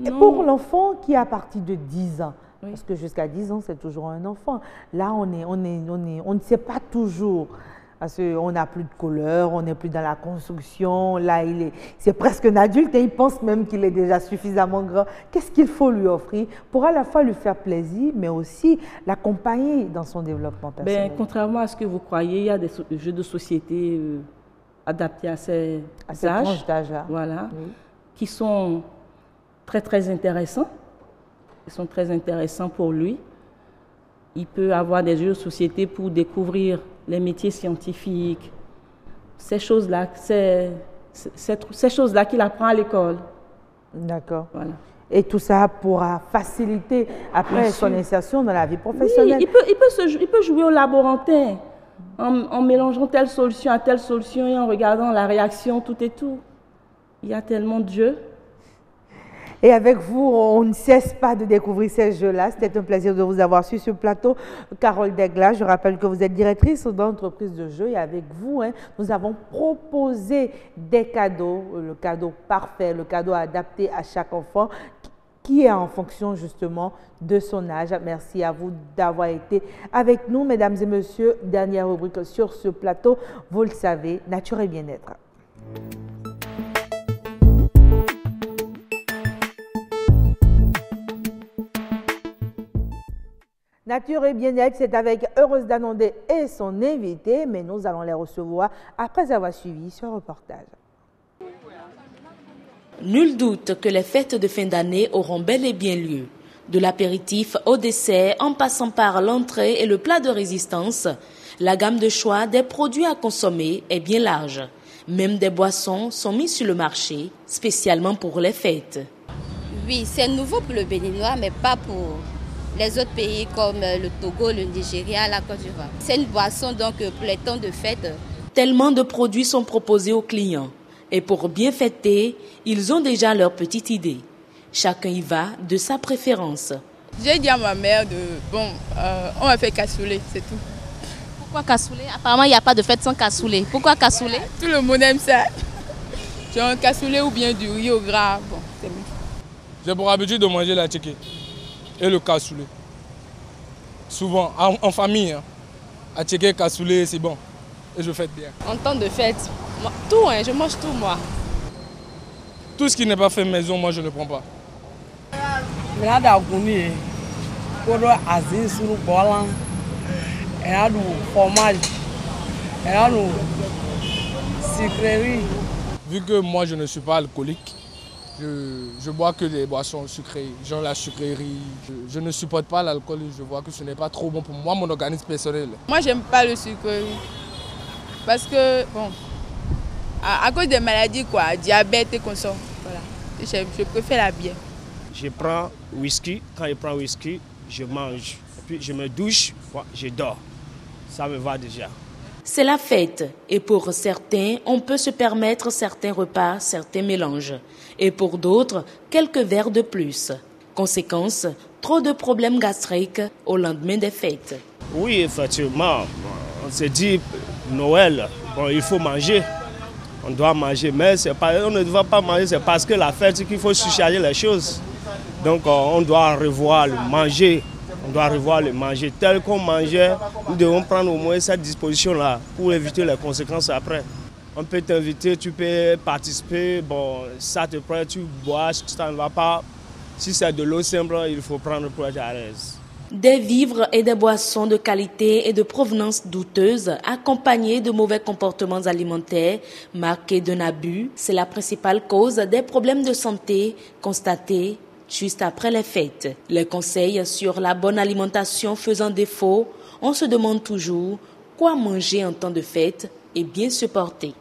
Et pour l'enfant qui est à partir de 10 ans, parce que jusqu'à 10 ans, c'est toujours un enfant. Là, on ne sait pas toujours. Parce qu'on n'a plus de couleur, on n'est plus dans la construction. Là, c'est presque un adulte et il pense même qu'il est déjà suffisamment grand. Qu'est-ce qu'il faut lui offrir pour à la fois lui faire plaisir, mais aussi l'accompagner dans son développement personnel? Contrairement à ce que vous croyez, il y a des jeux de société adaptés à ces âges-là, qui sont très, très intéressants. Ils sont très intéressants pour lui. Il peut avoir des jeux de société pour découvrir les métiers scientifiques, ces choses-là qu'il apprend à l'école. D'accord. Voilà. Et tout ça pourra faciliter après son insertion dans la vie professionnelle. Oui, il peut jouer au laborantin en mélangeant telle solution à telle solution et en regardant la réaction, tout et tout. Il y a tellement de jeux. Et avec vous, on ne cesse pas de découvrir ces jeux-là. C'était un plaisir de vous avoir sur ce plateau. Carole Degla, je rappelle que vous êtes directrice d'entreprise de jeux et avec vous, nous avons proposé des cadeaux, le cadeau parfait, le cadeau adapté à chaque enfant qui est en fonction justement de son âge. Merci à vous d'avoir été avec nous, mesdames et messieurs. Dernière rubrique sur ce plateau, vous le savez, nature et bien-être. Nature et bien-être, c'est avec Heureuse Danondé et son invité, mais nous allons les recevoir après avoir suivi ce reportage. Nul doute que les fêtes de fin d'année auront bel et bien lieu. De l'apéritif au dessert, en passant par l'entrée et le plat de résistance, la gamme de choix des produits à consommer est bien large. Même des boissons sont mises sur le marché, spécialement pour les fêtes. Oui, c'est nouveau pour le Béninois, mais pas pour les autres pays comme le Togo, le Nigeria, la Côte d'Ivoire. C'est une boisson donc pour les temps de fête. Tellement de produits sont proposés aux clients. Et pour bien fêter, ils ont déjà leur petite idée. Chacun y va de sa préférence. J'ai dit à ma mère on va faire cassoulet, c'est tout. Pourquoi cassoulet? Apparemment, il n'y a pas de fête sans cassoulet. Pourquoi cassoulet? Tout le monde aime ça. J'ai un cassoulet ou bien du riz au gras. Bon, c'est mieux. J'ai pour habitude de manger la tchéké et le cassoulet. Souvent, en famille, à tchéké, cassoulet, c'est bon. Et je fête bien. En temps de fête, tout, je mange tout moi. Tout ce qui n'est pas fait maison, moi je ne prends pas. Vu que moi je ne suis pas alcoolique, je bois que des boissons sucrées, genre la sucrerie. Je ne supporte pas l'alcool, je vois que ce n'est pas trop bon pour moi, mon organisme personnel. Moi j'aime pas le sucre parce que, à cause des maladies, diabète et comme ça, voilà. Je préfère la bière. Je prends whisky, quand je prends whisky, je mange. Et puis je me douche, je dors. Ça me va déjà. C'est la fête et pour certains, on peut se permettre certains repas, certains mélanges. Et pour d'autres, quelques verres de plus. Conséquence, trop de problèmes gastriques au lendemain des fêtes. Oui, effectivement, on se dit Noël, il faut manger. On doit manger, mais on ne doit pas manger, c'est parce que la fête qu'il faut surcharger les choses. Donc on doit revoir le manger. On doit revoir le manger tel qu'on mangeait. Nous devons prendre au moins cette disposition-là pour éviter les conséquences après. On peut t'inviter, tu peux participer, ça te prend, tu bois, si ça ne va pas. Si c'est de l'eau simple, il faut prendre pour être à l'aise. Des vivres et des boissons de qualité et de provenance douteuse, accompagnés de mauvais comportements alimentaires, marqués d'un abus, c'est la principale cause des problèmes de santé constatés juste après les fêtes. Les conseils sur la bonne alimentation faisant défaut, on se demande toujours quoi manger en temps de fête et bien se porter.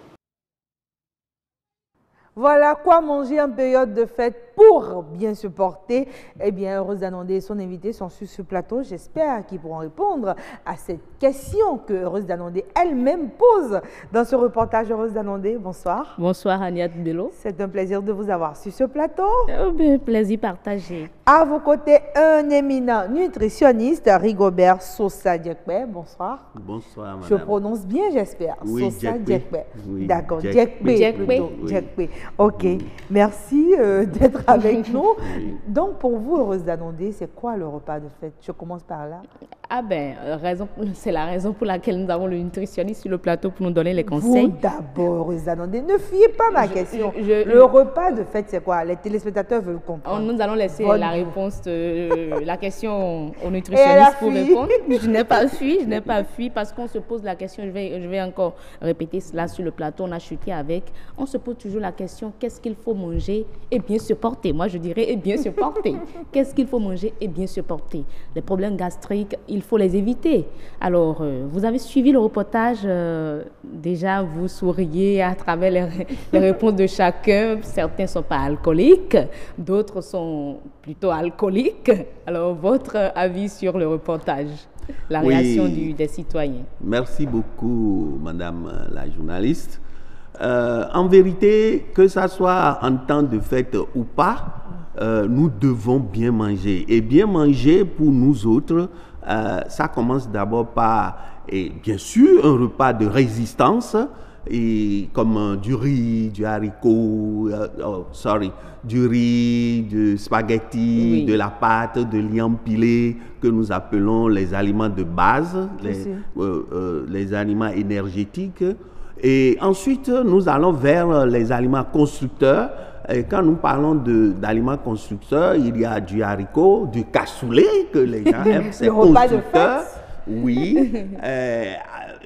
Voilà quoi manger en période de fête pour bien se porter. Eh bien, Heureuse Danondé et son invité sont sur ce plateau. J'espère qu'ils pourront répondre à cette question que Heureuse Danondé elle-même pose dans ce reportage. Heureuse Danondé, bonsoir. Bonsoir Agnès Bello. C'est un plaisir de vous avoir sur ce plateau. Plaisir partagé. À vos côtés, un éminent nutritionniste, Rigobert Sosa Djekpe. Bonsoir. Bonsoir, madame. Je prononce bien, j'espère. Oui, Sosa Djekpe. Oui, d'accord, Djekpe. Ok, merci d'être avec nous. Oui. Donc, pour vous, Heureuse Danondé, c'est quoi le repas de fête? Je commence par là. C'est la raison pour laquelle nous avons le nutritionniste sur le plateau pour nous donner les conseils. Vous d'abord, Heureuse Danondé, ne fuyez pas ma question. Le repas de fête, c'est quoi? Les téléspectateurs veulent comprendre. Nous allons laisser la réponse de la question au nutritionniste pour répondre. Je n'ai pas fui parce qu'on se pose la question, je vais encore répéter cela sur le plateau, on a chuté avec, on se pose toujours la question, qu'est-ce qu'il faut manger et bien se porter? Moi, je dirais et bien se porter. Qu'est-ce qu'il faut manger et bien se porter? Les problèmes gastriques, il faut les éviter. Alors, vous avez suivi le reportage. Déjà, vous souriez à travers les réponses de chacun. Certains ne sont pas alcooliques, d'autres sont plutôt alcooliques. Alors, votre avis sur le reportage, la réaction des citoyens? Merci beaucoup, madame la journaliste. En vérité, que ça soit en temps de fête ou pas, nous devons bien manger. Et bien manger pour nous autres, ça commence d'abord par, et bien sûr, un repas de résistance, et comme du riz, du haricot, du riz, du spaghetti, de la pâte, de liam pilé, que nous appelons les aliments de base, les aliments énergétiques. Et ensuite, nous allons vers les aliments constructeurs. Et quand nous parlons d'aliments constructeurs, il y a du haricot, du cassoulet, que les gens aiment, c'est constructeur. Oui,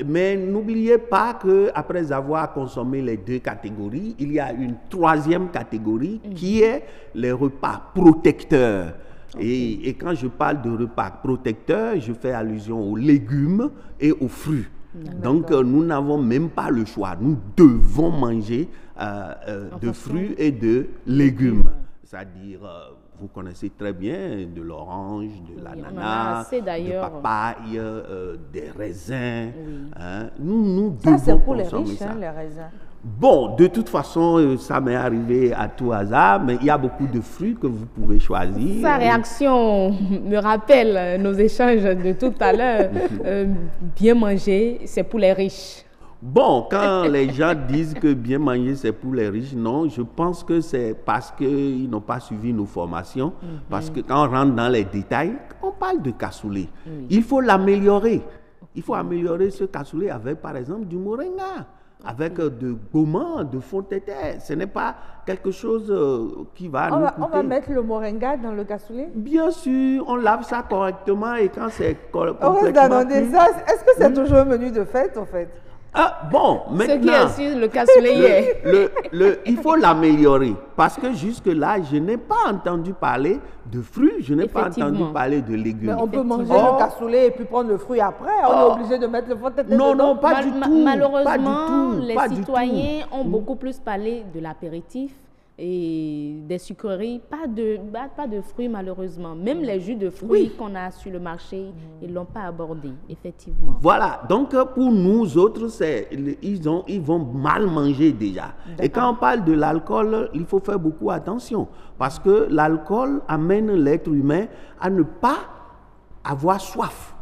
mais n'oubliez pas qu'après avoir consommé les deux catégories, il y a une troisième catégorie qui est les repas protecteurs. Et quand je parle de repas protecteurs, je fais allusion aux légumes et aux fruits. Donc, nous n'avons même pas le choix. Nous devons manger de fruits et de légumes. C'est-à-dire, vous connaissez très bien de l'orange, de l'ananas, de papaye, des raisins. Hein. Nous devons c'est pour consommer les riches, ça. Hein, les raisins. Bon, de toute façon, ça m'est arrivé à tout hasard, mais il y a beaucoup de fruits que vous pouvez choisir. Sa réaction me rappelle nos échanges de tout à l'heure. Bien manger, c'est pour les riches. Bon, quand les gens disent que bien manger, c'est pour les riches, non, je pense que c'est parce qu'ils n'ont pas suivi nos formations. Parce que quand on rentre dans les détails, on parle de cassoulet. Il faut l'améliorer. Il faut améliorer ce cassoulet avec, par exemple, du moringa, avec de gourmands, de fond de terre. Ce n'est pas quelque chose qui va nous coûter. On va mettre le moringa dans le cassoulet? Bien sûr, on lave ça correctement et quand c'est complètement... On reste dans des ça. Est-ce que c'est toujours un menu de fête, en fait? Ah, bon, maintenant... Ce qui est sûr, le cassoulet hier. Il faut l'améliorer parce que jusque-là, je n'ai pas entendu parler de fruits, je n'ai pas entendu parler de légumes. Mais on peut manger le cassoulet et puis prendre le fruit après. On est obligé de mettre le fond de tête. Non, pas du tout. Malheureusement, les citoyens ont beaucoup plus parlé de l'apéritif et des sucreries, pas de fruits malheureusement. Même les jus de fruits qu'on a sur le marché, ils ne l'ont pas abordé, effectivement. Voilà, donc pour nous autres, ils vont mal manger déjà. Et quand on parle de l'alcool, il faut faire beaucoup attention parce que l'alcool amène l'être humain à ne pas avoir soif.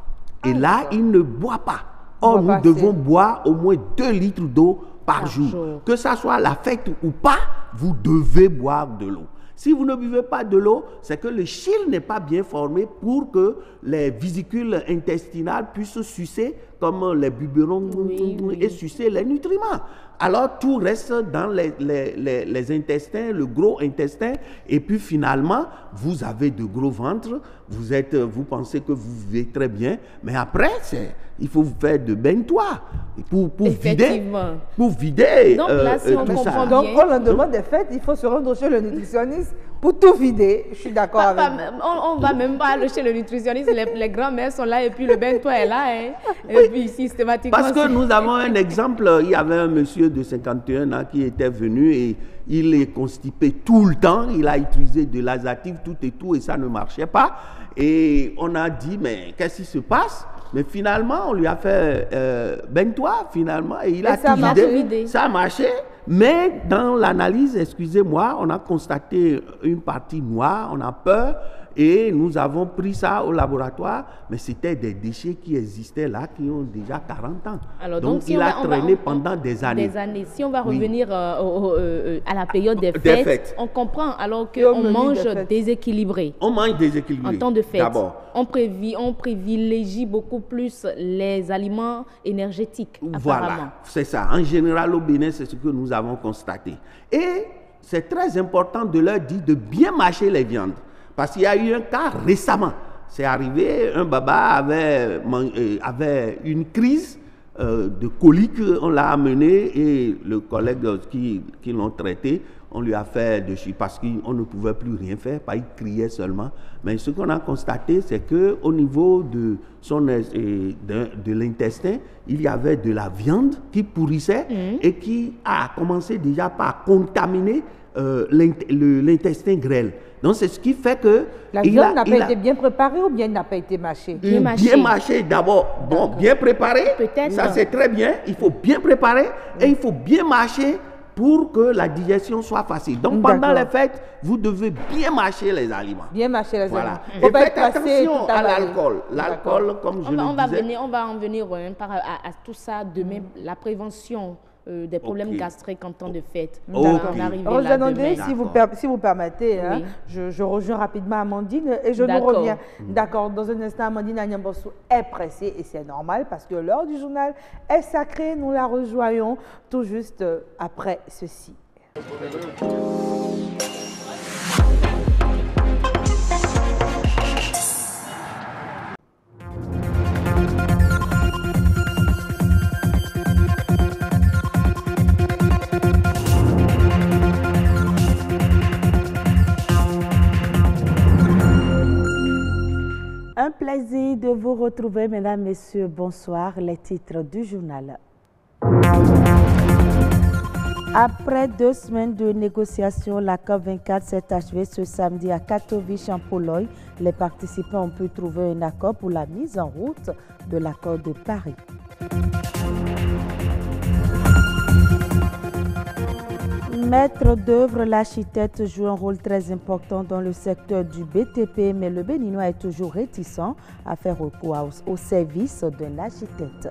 Et là, il ne boit pas. Or, nous devons boire au moins 2 litres d'eau par jour. Que ça soit la fête ou pas, vous devez boire de l'eau. Si vous ne buvez pas de l'eau, c'est que le chyle n'est pas bien formé pour que les vésicules intestinales puissent sucer comme les biberons et sucer les nutriments. Alors tout reste dans les intestins, le gros intestin, et puis finalement, vous avez de gros ventres, vous pensez que vous vivez très bien, mais après, il faut vous faire de baignoires pour vider donc là, si on comprend bien, donc au lendemain des fêtes, il faut se rendre chez le nutritionniste pour tout vider. Je suis d'accord avec vous. On ne va même pas aller chez le nutritionniste, les grands-mères sont là et puis le bain-toi est là. Hein, et puis systématiquement... Parce que nous avons un exemple, il y avait un monsieur de 51 ans qui était venu et il est constipé tout le temps, il a utilisé de laxatif, tout et ça ne marchait pas. Et on a dit, mais qu'est-ce qui se passe? Mais finalement, on lui a fait baignoire finalement et il a tout vidé. Ça a marché. Mais dans l'analyse, excusez-moi, on a constaté une partie noire, on a peur et nous avons pris ça au laboratoire, mais c'était des déchets qui existaient là, qui ont déjà 40 ans. Alors, donc il a traîné pendant des années. Si on va revenir à la période des fêtes, on comprend alors qu'on mange déséquilibré. On mange déséquilibré. En temps de fête, d'abord. On privilégie beaucoup plus les aliments énergétiques, apparemment. Voilà, c'est ça. En général, au Bénin, c'est ce que nous avons constaté. Et c'est très important de leur dire de bien mâcher les viandes. Parce qu'il y a eu un cas récemment. C'est arrivé, un baba avait une crise de colique. On l'a amené et le collègue qui l'ont traité, on lui a fait de chier parce qu'on ne pouvait plus rien faire, il criait seulement. Mais ce qu'on a constaté, c'est qu'au niveau de l'intestin, il y avait de la viande qui pourrissait et qui a commencé déjà par contaminer l'intestin grêle. Donc, c'est ce qui fait que... La viande n'a pas été bien préparée ou bien n'a pas été mâchée? Bien mâchée d'abord. Bon, bien préparée, ça c'est très bien. Il faut bien préparer et il faut bien mâcher pour que la digestion soit facile. Donc pendant les fêtes, vous devez bien mâcher les aliments. Bien mâcher les aliments. Et faites attention à l'alcool. L'alcool, comme je le disais. On va en venir à tout ça demain, la prévention des problèmes gastriques en temps de fête. Rosanandé, si vous permettez, hein, je rejoins rapidement Amandine et je nous reviens. D'accord, dans un instant, Amandine Agnambossou est pressée et c'est normal parce que l'heure du journal est sacrée. Nous la rejoignons tout juste après ceci. Un plaisir de vous retrouver, mesdames, messieurs. Bonsoir. Les titres du journal. Après 2 semaines de négociations, la COP24 s'est achevée ce samedi à Katowice en Pologne. Les participants ont pu trouver un accord pour la mise en route de l'accord de Paris. Maître d'œuvre, l'architecte joue un rôle très important dans le secteur du BTP, mais le Béninois est toujours réticent à faire recours au service d'un architecte.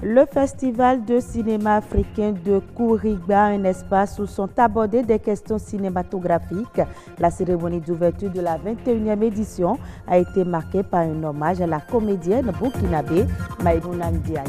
Le Festival de cinéma africain de Kouriba, un espace où sont abordées des questions cinématographiques. La cérémonie d'ouverture de la 21e édition a été marquée par un hommage à la comédienne burkinabé Maïmouna Ndiaye.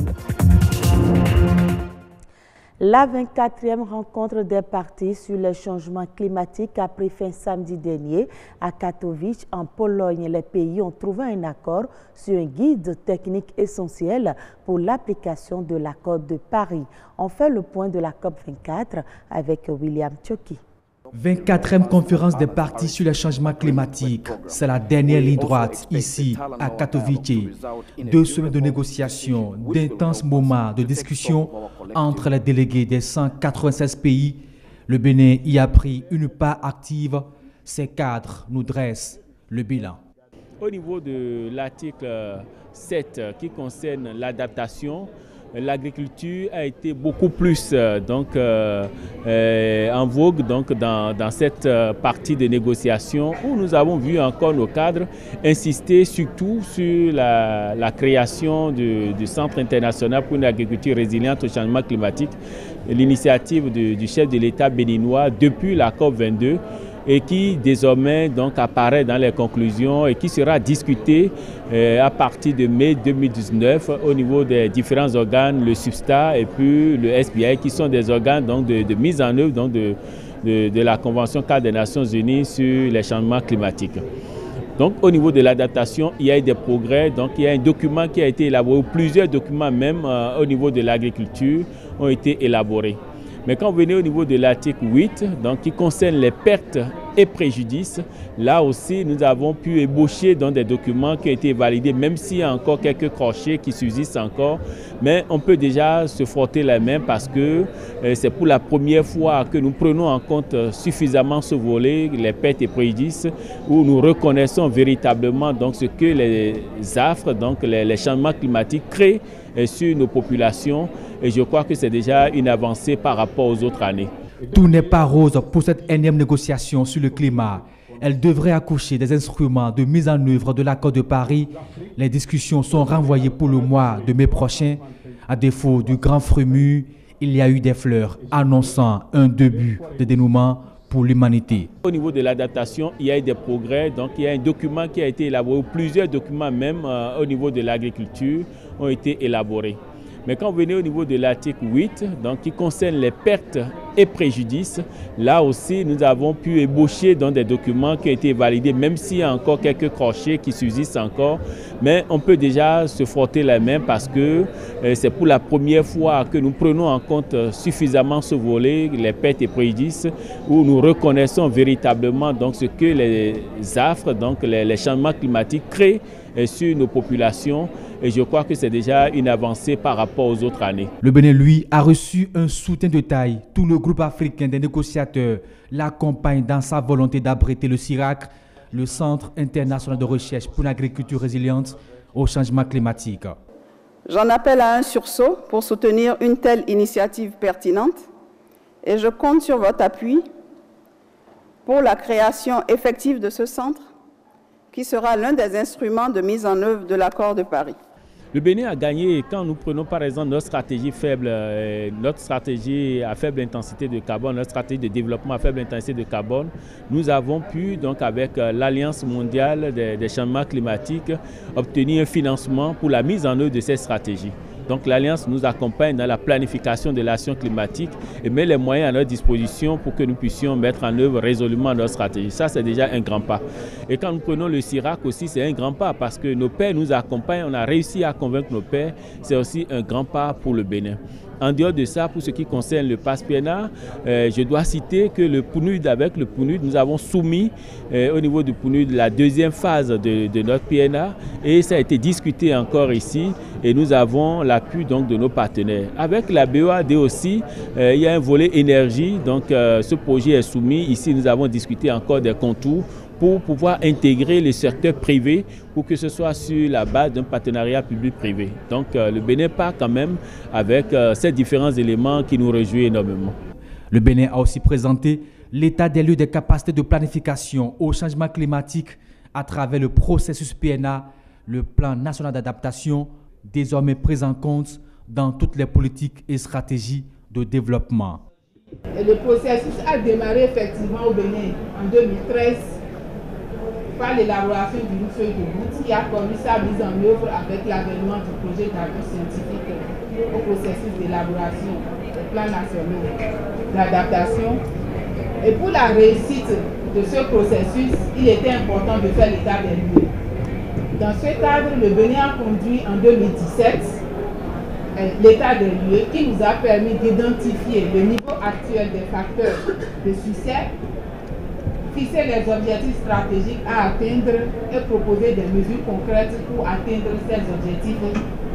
La 24e rencontre des partis sur les changements climatiques a pris fin samedi dernier à Katowice, en Pologne. Les pays ont trouvé un accord sur un guide technique essentiel pour l'application de l'accord de Paris. On fait le point de la COP24 avec William Tchoki. 24e conférence des partis sur les changements climatiques. C'est la dernière ligne droite ici à Katowice. 2 semaines de négociations, d'intenses moments de discussion entre les délégués des 196 pays. Le Bénin y a pris une part active. Ces cadres nous dressent le bilan. Au niveau de l'article 7 qui concerne l'adaptation, l'agriculture a été beaucoup plus en vogue dans cette partie de négociation où nous avons vu encore nos cadres insister surtout sur la création du Centre international pour une agriculture résiliente au changement climatique, l'initiative du chef de l'État béninois depuis la COP22 et qui désormais apparaît dans les conclusions et qui sera discuté à partir de mai 2019 au niveau des différents organes, le SUBSTA et puis le SBI, qui sont des organes de mise en œuvre de la Convention cadre des Nations Unies sur les changements climatiques. Donc au niveau de l'adaptation, il y a eu des progrès, il y a un document qui a été élaboré, plusieurs documents même au niveau de l'agriculture ont été élaborés. Mais quand vous venez au niveau de l'article 8, qui concerne les pertes et préjudices, là aussi nous avons pu ébaucher dans des documents qui ont été validés, même s'il y a encore quelques crochets qui subsistent encore, mais on peut déjà se frotter la main parce que c'est pour la première fois que nous prenons en compte suffisamment ce volet, les pertes et préjudices, où nous reconnaissons véritablement ce que les affres, les changements climatiques créent sur nos populations. Et je crois que c'est déjà une avancée par rapport aux autres années. Tout n'est pas rose pour cette énième négociation sur le climat. Elle devrait accoucher des instruments de mise en œuvre de l'accord de Paris. Les discussions sont renvoyées pour le mois de mai prochain. À défaut du grand frémur, il y a eu des fleurs annonçant un début de dénouement pour l'humanité. Au niveau de l'adaptation, il y a eu des progrès. Il y a un document qui a été élaboré, plusieurs documents même au niveau de l'agriculture ont été élaborés. Mais quand vous venez au niveau de l'article 8, qui concerne les pertes et préjudices, là aussi nous avons pu ébaucher dans des documents qui ont été validés, même s'il y a encore quelques crochets qui subsistent encore, mais on peut déjà se frotter la main parce que c'est pour la première fois que nous prenons en compte suffisamment ce volet, les pertes et préjudices, où nous reconnaissons véritablement ce que les affres, les changements climatiques créent sur nos populations. Et je crois que c'est déjà une avancée par rapport aux autres années. Le Bénin, lui, a reçu un soutien de taille. Tout le groupe africain des négociateurs l'accompagne dans sa volonté d'abriter le CIRAC, le Centre international de recherche pour l'agriculture résiliente au changement climatique. J'en appelle à un sursaut pour soutenir une telle initiative pertinente et je compte sur votre appui pour la création effective de ce centre qui sera l'un des instruments de mise en œuvre de l'accord de Paris. Le Bénin a gagné quand nous prenons par exemple notre stratégie faible, notre stratégie à faible intensité de carbone, notre stratégie de développement à faible intensité de carbone. Nous avons pu, donc avec l'Alliance mondiale des changements climatiques, obtenir un financement pour la mise en œuvre de cette stratégie. Donc l'Alliance nous accompagne dans la planification de l'action climatique et met les moyens à notre disposition pour que nous puissions mettre en œuvre résolument notre stratégie. Ça, c'est déjà un grand pas. Et quand nous prenons le CIRAC aussi, c'est un grand pas parce que nos pairs nous accompagnent. On a réussi à convaincre nos pairs. C'est aussi un grand pas pour le Bénin. En dehors de ça, pour ce qui concerne le PASS-PNA, je dois citer que le PNUD, avec le PNUD, nous avons soumis au niveau du PNUD la deuxième phase de notre PNA et ça a été discuté encore ici et nous avons l'appui donc de nos partenaires. Avec la BOAD aussi, il y a un volet énergie, donc ce projet est soumis. Ici, nous avons discuté encore des contours pour pouvoir intégrer le secteur privé pour que ce soit sur la base d'un partenariat public-privé. Donc le Bénin part quand même avec ces différents éléments qui nous réjouissent énormément. Le Bénin a aussi présenté l'état des lieux des capacités de planification au changement climatique à travers le processus PNA, le plan national d'adaptation, désormais pris en compte dans toutes les politiques et stratégies de développement. Et le processus a démarré effectivement au Bénin en 2013 par l'élaboration d'une feuille de route qui a connu sa mise en œuvre avec l'avènement du projet d'appui scientifique au processus d'élaboration des plans nationaux d'adaptation. Et pour la réussite de ce processus, il était important de faire l'état des lieux. Dans ce cadre, le Bénin a conduit en 2017 l'état des lieux qui nous a permis d'identifier le niveau actuel des facteurs de succès, fixer les objectifs stratégiques à atteindre et proposer des mesures concrètes pour atteindre ces objectifs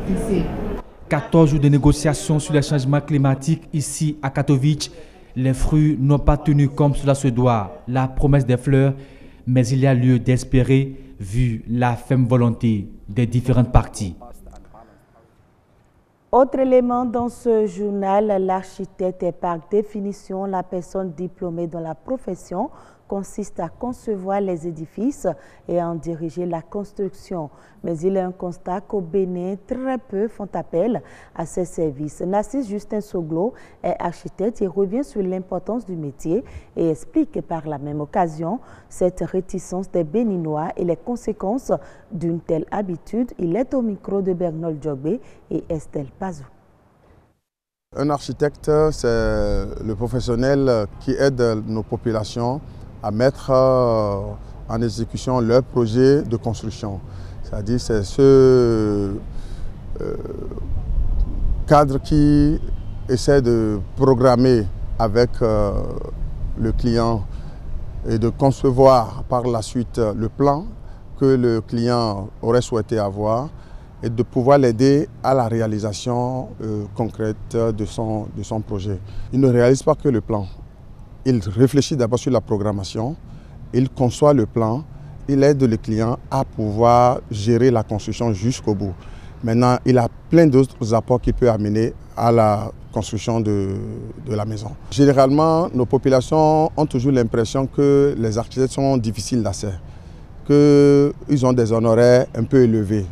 fixés. 14 jours de négociations sur les changements climatiques ici à Katowice. Les fruits n'ont pas tenu comme cela se doit, la promesse des fleurs, mais il y a lieu d'espérer vu la ferme volonté des différentes parties. Autre élément dans ce journal, l'architecte est par définition la personne diplômée dans la profession consiste à concevoir les édifices et à en diriger la construction. Mais il est un constat qu'au Bénin, très peu font appel à ces services. Narcisse Justin Soglo est architecte et revient sur l'importance du métier et explique par la même occasion cette réticence des Béninois et les conséquences d'une telle habitude. Il est au micro de Bernol Djobé et Estelle Pazou. Un architecte, c'est le professionnel qui aide nos populations à mettre en exécution leur projet de construction. C'est-à-dire c'est ce cadre qui essaie de programmer avec le client et de concevoir par la suite le plan que le client aurait souhaité avoir et de pouvoir l'aider à la réalisation concrète de son projet. Il ne réalise pas que le plan. Il réfléchit d'abord sur la programmation, il conçoit le plan, il aide le client à pouvoir gérer la construction jusqu'au bout. Maintenant, il a plein d'autres apports qu'il peut amener à la construction de la maison. Généralement, nos populations ont toujours l'impression que les architectes sont difficiles d'accès, qu'ils ont des honoraires un peu élevés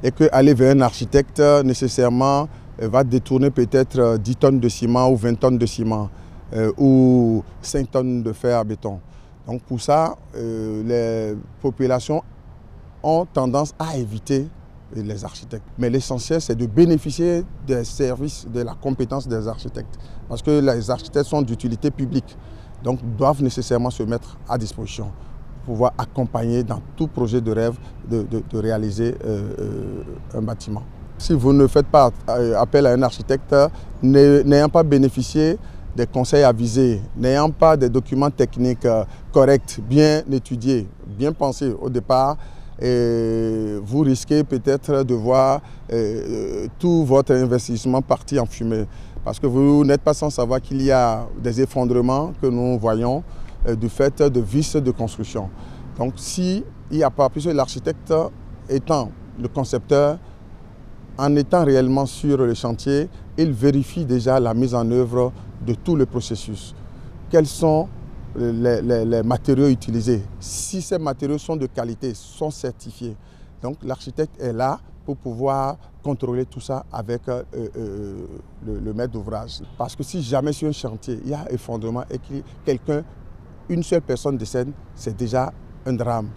et qu'aller vers un architecte, nécessairement, va détourner peut-être 10 tonnes de ciment ou 20 tonnes de ciment. Ou 5 tonnes de fer à béton. Donc pour ça, les populations ont tendance à éviter les architectes. Mais l'essentiel, c'est de bénéficier des services, de la compétence des architectes. Parce que les architectes sont d'utilité publique, donc doivent nécessairement se mettre à disposition pour pouvoir accompagner dans tout projet de rêve de réaliser un bâtiment. Si vous ne faites pas appel à un architecte, n'ayant pas bénéficié des conseils avisés, n'ayant pas des documents techniques corrects, bien étudiés, bien pensés au départ, vous risquez peut-être de voir tout votre investissement partir en fumée. Parce que vous n'êtes pas sans savoir qu'il y a des effondrements que nous voyons du fait de vices de construction. Donc s'il n'y a pas, puisque l'architecte étant le concepteur, En étant réellement sur le chantier, il vérifie déjà la mise en œuvre de tout le processus. Quels sont les matériaux utilisés? Si ces matériaux sont de qualité, sont certifiés. Donc l'architecte est là pour pouvoir contrôler tout ça avec le maître d'ouvrage. Parce que si jamais sur un chantier, il y a effondrement et que une seule personne décède, c'est déjà un drame.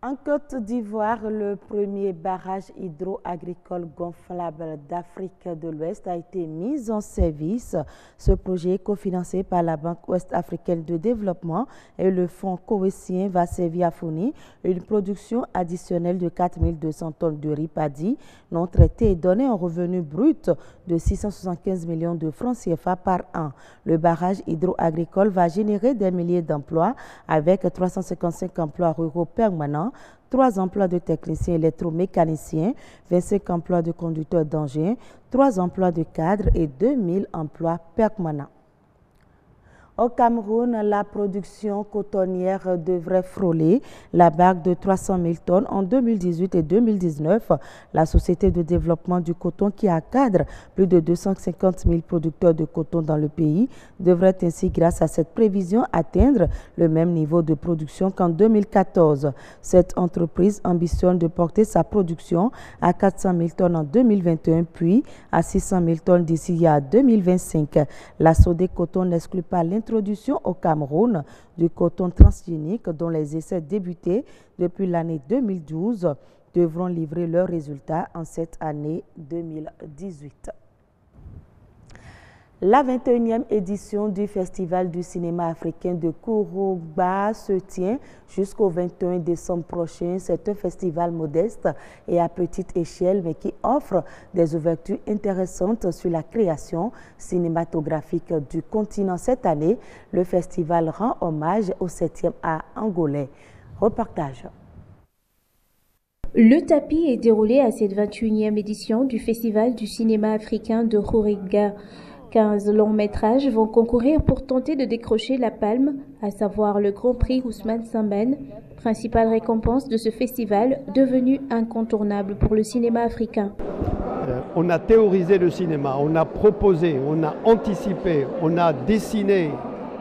En Côte d'Ivoire, le premier barrage hydro-agricole gonflable d'Afrique de l'Ouest a été mis en service. Ce projet, cofinancé par la Banque ouest-africaine de développement et le Fonds cohésien, va servir à fournir une production additionnelle de 4200 tonnes de riz paddy non traité et donner un revenu brut de 675 millions de francs CFA par an. Le barrage hydro-agricole va générer des milliers d'emplois avec 355 emplois ruraux permanents, 3 emplois de techniciens électromécaniciens, 25 emplois de conducteurs d'engins, 3 emplois de cadres et 2000 emplois permanents. Au Cameroun, la production cotonnière devrait frôler la barre de 300 000 tonnes en 2018 et 2019. La Société de développement du coton, qui encadre plus de 250 000 producteurs de coton dans le pays, devrait ainsi, grâce à cette prévision, atteindre le même niveau de production qu'en 2014. Cette entreprise ambitionne de porter sa production à 400 000 tonnes en 2021, puis à 600 000 tonnes d'ici à 2025. La Sodé Coton n'exclut pas l'introduction au Cameroun du coton transgénique dont les essais débutés depuis l'année 2012 devront livrer leurs résultats en cette année 2018. La 21e édition du Festival du cinéma africain de Kourouba se tient jusqu'au 21 décembre prochain. C'est un festival modeste et à petite échelle, mais qui offre des ouvertures intéressantes sur la création cinématographique du continent. Cette année, le festival rend hommage au 7e art angolais. Reportage. Le tapis est déroulé à cette 21e édition du Festival du cinéma africain de Kourouba. 15 longs métrages vont concourir pour tenter de décrocher la palme, à savoir le Grand Prix Ousmane Sembène, principale récompense de ce festival devenu incontournable pour le cinéma africain. On a théorisé le cinéma, on a proposé, on a anticipé, on a dessiné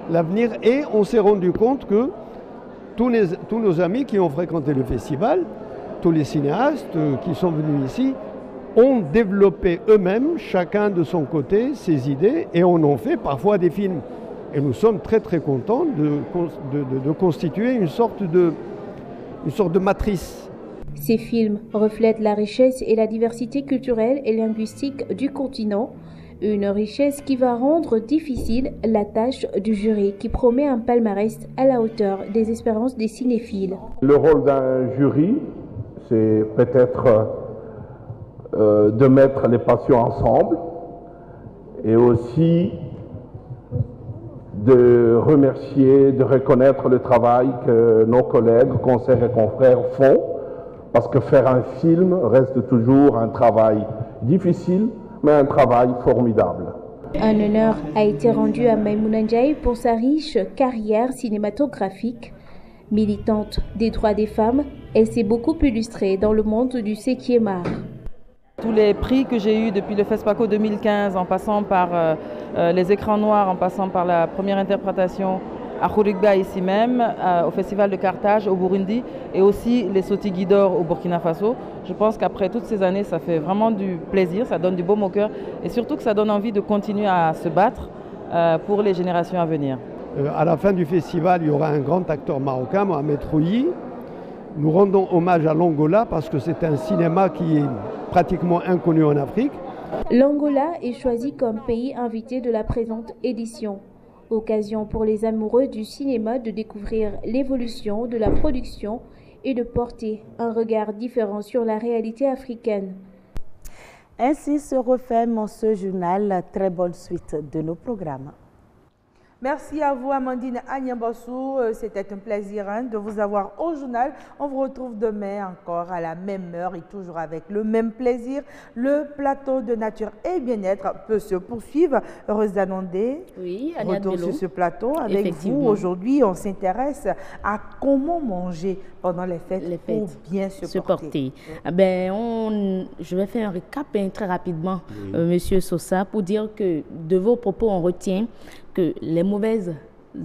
l'avenir et on s'est rendu compte que tous nos amis qui ont fréquenté le festival, tous les cinéastes qui sont venus ici, ont développé eux-mêmes, chacun de son côté, ses idées et on en fait parfois des films. Et nous sommes très très contents de constituer une sorte de matrice. Ces films reflètent la richesse et la diversité culturelle et linguistique du continent, une richesse qui va rendre difficile la tâche du jury qui promet un palmarès à la hauteur des espérances des cinéphiles. Le rôle d'un jury, c'est peut-être de mettre les passions ensemble et aussi de remercier, de reconnaître le travail que nos collègues, consoeurs et confrères font, parce que faire un film reste toujours un travail difficile, mais un travail formidable. Un honneur a été rendu à Maïmouna Ndiaye pour sa riche carrière cinématographique. Militante des droits des femmes, elle s'est beaucoup illustrée dans le monde du 7e art. Tous les prix que j'ai eus depuis le FESPACO 2015, en passant par les écrans noirs, en passant par la première interprétation à Kourouba ici même, au Festival de Carthage au Burundi et aussi les Sotigui d'or au Burkina Faso. Je pense qu'après toutes ces années, ça fait vraiment du plaisir, ça donne du baume au cœur et surtout que ça donne envie de continuer à se battre pour les générations à venir. À la fin du festival, il y aura un grand acteur marocain, Mohamed Rouyi. Nous rendons hommage à l'Angola parce que c'est un cinéma qui est pratiquement inconnu en Afrique. L'Angola est choisi comme pays invité de la présente édition. Occasion pour les amoureux du cinéma de découvrir l'évolution de la production et de porter un regard différent sur la réalité africaine. Ainsi se referme ce journal. Très bonne suite de nos programmes. Merci à vous, Amandine Agnambossou. C'était un plaisir de vous avoir au journal. On vous retrouve demain encore à la même heure et toujours avec le même plaisir. Le plateau de nature et bien-être peut se poursuivre. Heureuse d'annoncer. Oui, retour sur ce plateau avec vous. Aujourd'hui, on s'intéresse à comment manger pendant les fêtes pour bien se porter. Je vais faire un récap très rapidement, Monsieur Sosa, pour dire que de vos propos, on retient que les mauvaises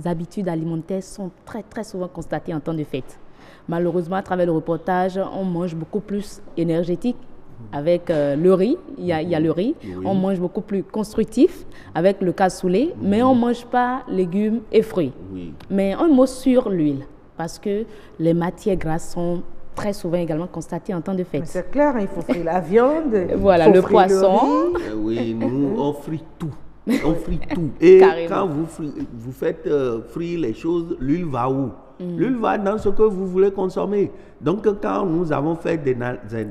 habitudes alimentaires sont très, très souvent constatées en temps de fête. Malheureusement, à travers le reportage, on mange beaucoup plus énergétique avec le riz. Il y a le riz. Oui. On mange beaucoup plus constructif avec le cassoulet, mais on ne mange pas légumes et fruits. Oui. Mais un mot sur l'huile, parce que les matières grasses sont très souvent également constatées en temps de fête. C'est clair, il faut frire la viande, voilà, le poisson. Oui, nous, on frit tout. On frit tout. Et quand vous faites frire les choses, l'huile va où? L'huile va dans ce que vous voulez consommer. Donc, quand nous avons fait des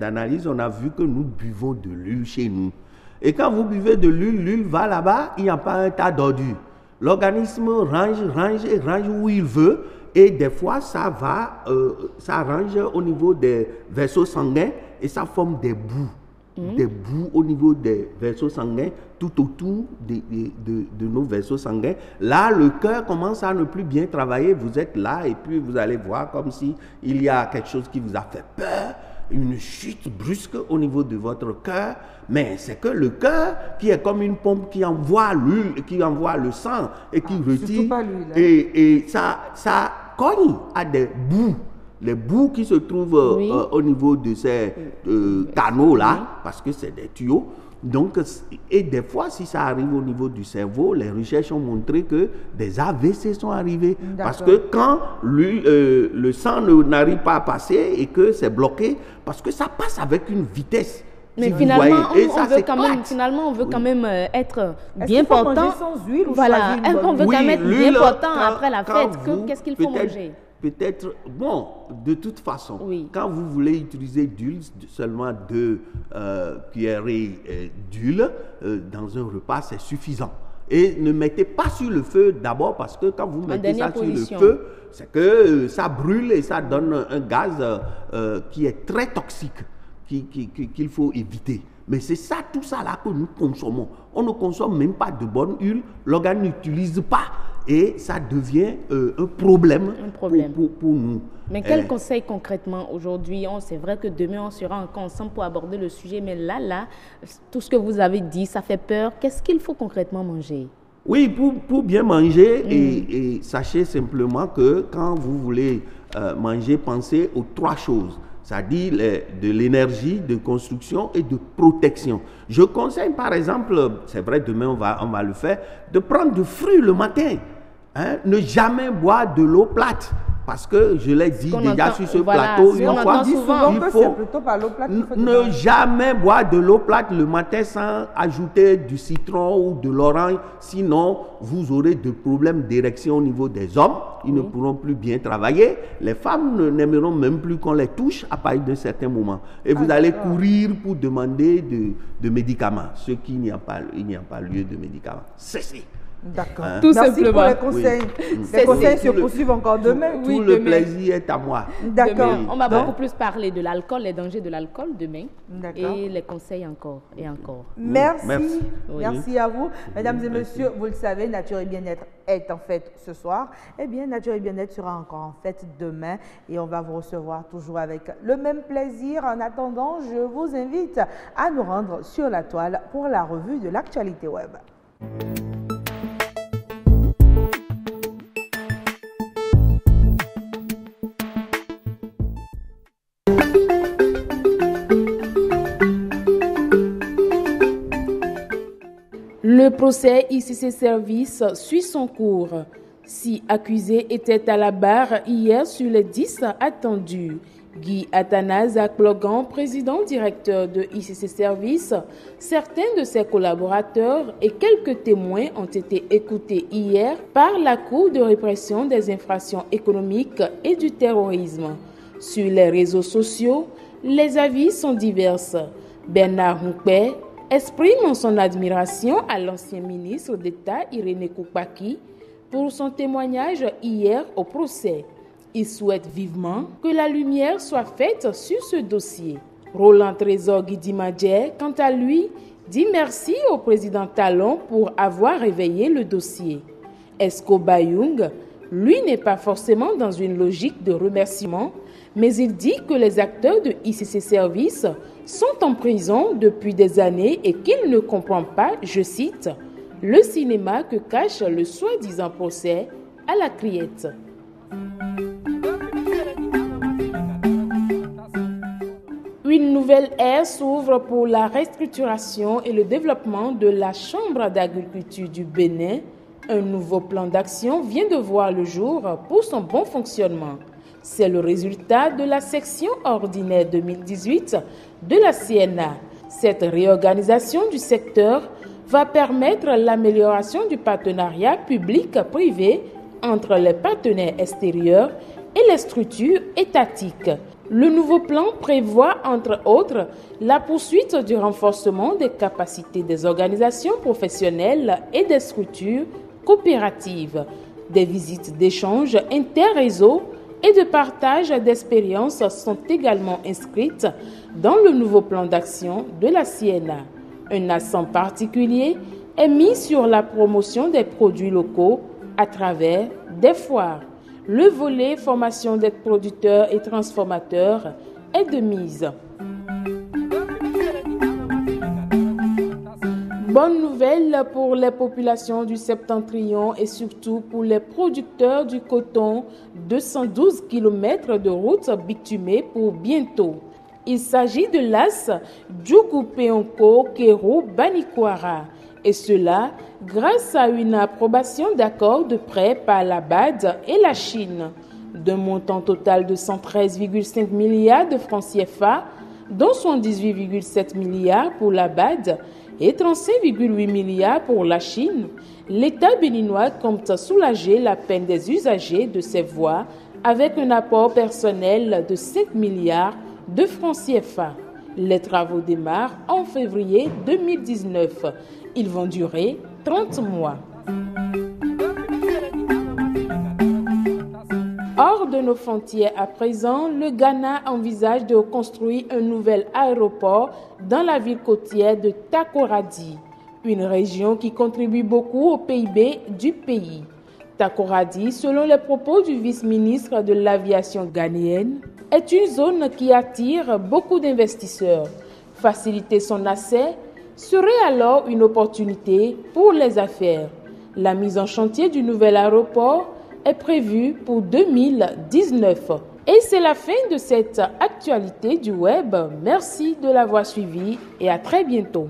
analyses, on a vu que nous buvons de l'huile chez nous. Et quand vous buvez de l'huile, l'huile va là-bas, il n'y a pas un tas d'ordures. L'organisme range où il veut. Et des fois, ça range au niveau des vaisseaux sanguins et ça forme des boues. Des boues au niveau des vaisseaux sanguins, tout autour de nos vaisseaux sanguins. Là, le cœur commence à ne plus bien travailler. Vous êtes là et puis vous allez voir comme si il y a quelque chose qui vous a fait peur, une chute brusque au niveau de votre cœur. Mais c'est que le cœur qui est comme une pompe qui envoie l'huile, qui envoie le sang et qui retire. Et ça cogne à des boues. Les boues qui se trouvent au niveau de ces canaux-là, parce que c'est des tuyaux. Donc, et des fois, si ça arrive au niveau du cerveau, les recherches ont montré que des AVC sont arrivés. Parce que quand le sang n'arrive pas à passer et que c'est bloqué, parce que ça passe avec une vitesse. Mais finalement, on veut quand même être bien portant. Voilà, on veut quand même être bien portant après la fête. Qu'est-ce qu'il faut manger? Peut-être, bon, de toute façon, quand vous voulez utiliser d'huile, seulement 2 cuillerées d'huile dans un repas, c'est suffisant. Et ne mettez pas sur le feu d'abord parce que quand vous mettez ça sur le feu, c'est que ça brûle et ça donne un gaz qui est très toxique, qu'il faut éviter. Mais c'est ça, tout ça là que nous consommons. On ne consomme même pas de bonne huile, l'organe n'utilise pas. Et ça devient un problème. Pour nous. Mais quel conseil concrètement aujourd'hui? C'est vrai que demain, on sera encore ensemble pour aborder le sujet. Mais là, tout ce que vous avez dit, ça fait peur. Qu'est-ce qu'il faut concrètement manger? Oui, pour bien manger, et sachez simplement que quand vous voulez manger, pensez aux 3 choses. C'est-à-dire de l'énergie, de construction et de protection. Je conseille par exemple, c'est vrai, demain on va le faire, de prendre du fruit le matin. Ne jamais boire de l'eau plate. Parce que je l'ai dit déjà sur ce plateau une fois, il faut ne jamais boire de l'eau plate le matin sans ajouter du citron ou de l'orange. Sinon, vous aurez des problèmes d'érection au niveau des hommes. Ils ne pourront plus bien travailler. Les femmes n'aimeront même plus qu'on les touche à partir d'un certain moment. Et vous allez courir pour demander de médicaments. Ce qu'il n'y a pas lieu de médicaments. Cessez. D'accord. Tout simplement. Merci pour les conseils. Les conseils se poursuivent encore demain. Tout le plaisir est à moi. D'accord. On va beaucoup plus parler de l'alcool, les dangers de l'alcool demain. Et les conseils encore et encore. Merci. Merci à vous. Mesdames et messieurs, vous le savez, Nature et Bien-être est en fête ce soir. Eh bien, Nature et Bien-être sera encore en fête demain. Et on va vous recevoir toujours avec le même plaisir. En attendant, je vous invite à nous rendre sur la toile pour la revue de l'actualité web. Le procès ICC Services suit son cours. 6 accusés étaient à la barre hier sur les 10 attendus. Guy Athanase Akplogan, président directeur de ICC Services, certains de ses collaborateurs et quelques témoins ont été écoutés hier par la Cour de répression des infractions économiques et du terrorisme. Sur les réseaux sociaux, les avis sont divers. Bernard Houpé exprime son admiration à l'ancien ministre d'État Irénée Koupaki. pour son témoignage hier au procès. Il souhaite vivement que la lumière soit faite sur ce dossier. Roland Trésor Guidimadje, quant à lui, dit merci au président Talon pour avoir réveillé le dossier. Esco Bayoung, lui, n'est pas forcément dans une logique de remerciement, mais il dit que les acteurs de ICC Services sont en prison depuis des années et qu'il ne comprend pas, je cite, « le cinéma que cache le soi-disant procès à la criette ». Une nouvelle ère s'ouvre pour la restructuration et le développement de la Chambre d'agriculture du Bénin. Un nouveau plan d'action vient de voir le jour pour son bon fonctionnement. C'est le résultat de la section ordinaire 2018 de la CNA. Cette réorganisation du secteur va permettre l'amélioration du partenariat public-privé entre les partenaires extérieurs et les structures étatiques. Le nouveau plan prévoit, entre autres, la poursuite du renforcement des capacités des organisations professionnelles et des structures coopératives. Des visites d'échange interréseaux et de partage d'expériences sont également inscrites dans le nouveau plan d'action de la CNA. Un accent particulier est mis sur la promotion des produits locaux à travers des foires. Le volet formation des producteurs et transformateurs est de mise. Bonne nouvelle pour les populations du Septentrion et surtout pour les producteurs du coton. 212 km de route bitumée pour bientôt. Il s'agit de l'AS Djougou-Peonko Kérou Banikwara. Et cela grâce à une approbation d'accord de prêt par la BAD et la Chine, d'un montant total de 113,5 milliards de francs CFA, dont 78,7 milliards pour la BAD et 35,8 milliards pour la Chine. L'État béninois compte soulager la peine des usagers de ces voies avec un apport personnel de 5 milliards de francs CFA. Les travaux démarrent en février 2019. Ils vont durer 30 mois. Hors de nos frontières à présent, le Ghana envisage de construire un nouvel aéroport dans la ville côtière de Takoradi, une région qui contribue beaucoup au PIB du pays. Takoradi, selon les propos du vice-ministre de l'aviation ghanéenne, est une zone qui attire beaucoup d'investisseurs. Faciliter son accès serait alors une opportunité pour les affaires. La mise en chantier du nouvel aéroport est prévue pour 2019. Et c'est la fin de cette actualité du web. Merci de l'avoir suivi et à très bientôt.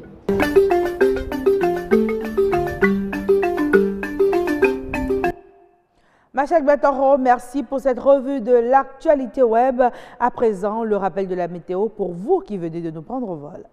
Machak Batoro, merci pour cette revue de l'actualité web. À présent, le rappel de la météo pour vous qui venez de nous prendre au vol.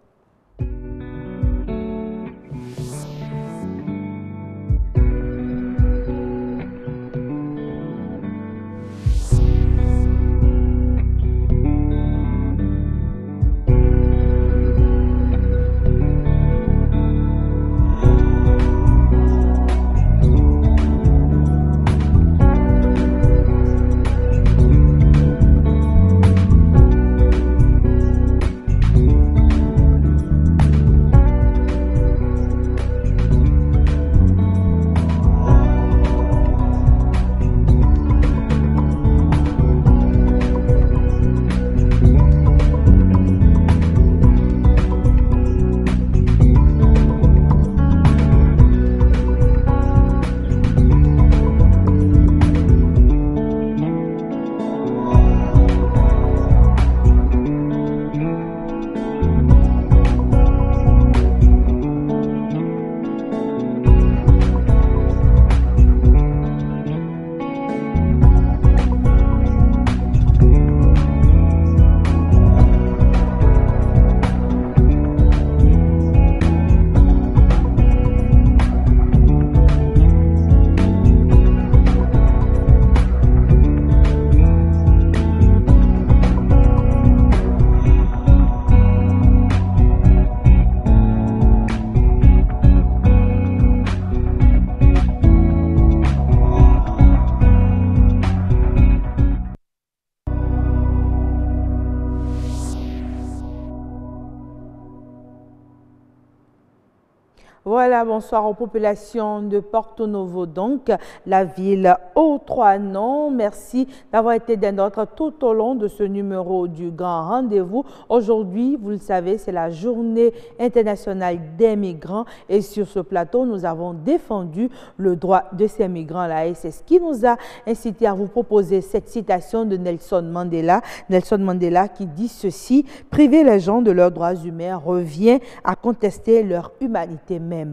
Voilà, bonsoir aux populations de Porto Novo, donc la ville aux 3 noms. Merci d'avoir été des nôtres tout au long de ce numéro du Grand Rendez-vous. Aujourd'hui, vous le savez, c'est la journée internationale des migrants et sur ce plateau, nous avons défendu le droit de ces migrants-là et c'est ce qui nous a incité à vous proposer cette citation de Nelson Mandela. Nelson Mandela qui dit ceci: « Priver les gens de leurs droits humains revient à contester leur humanité même.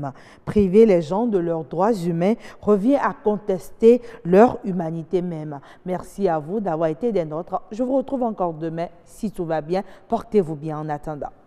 Priver les gens de leurs droits humains revient à contester leur humanité même. » Merci à vous d'avoir été des nôtres. Je vous retrouve encore demain si tout va bien. Portez-vous bien en attendant.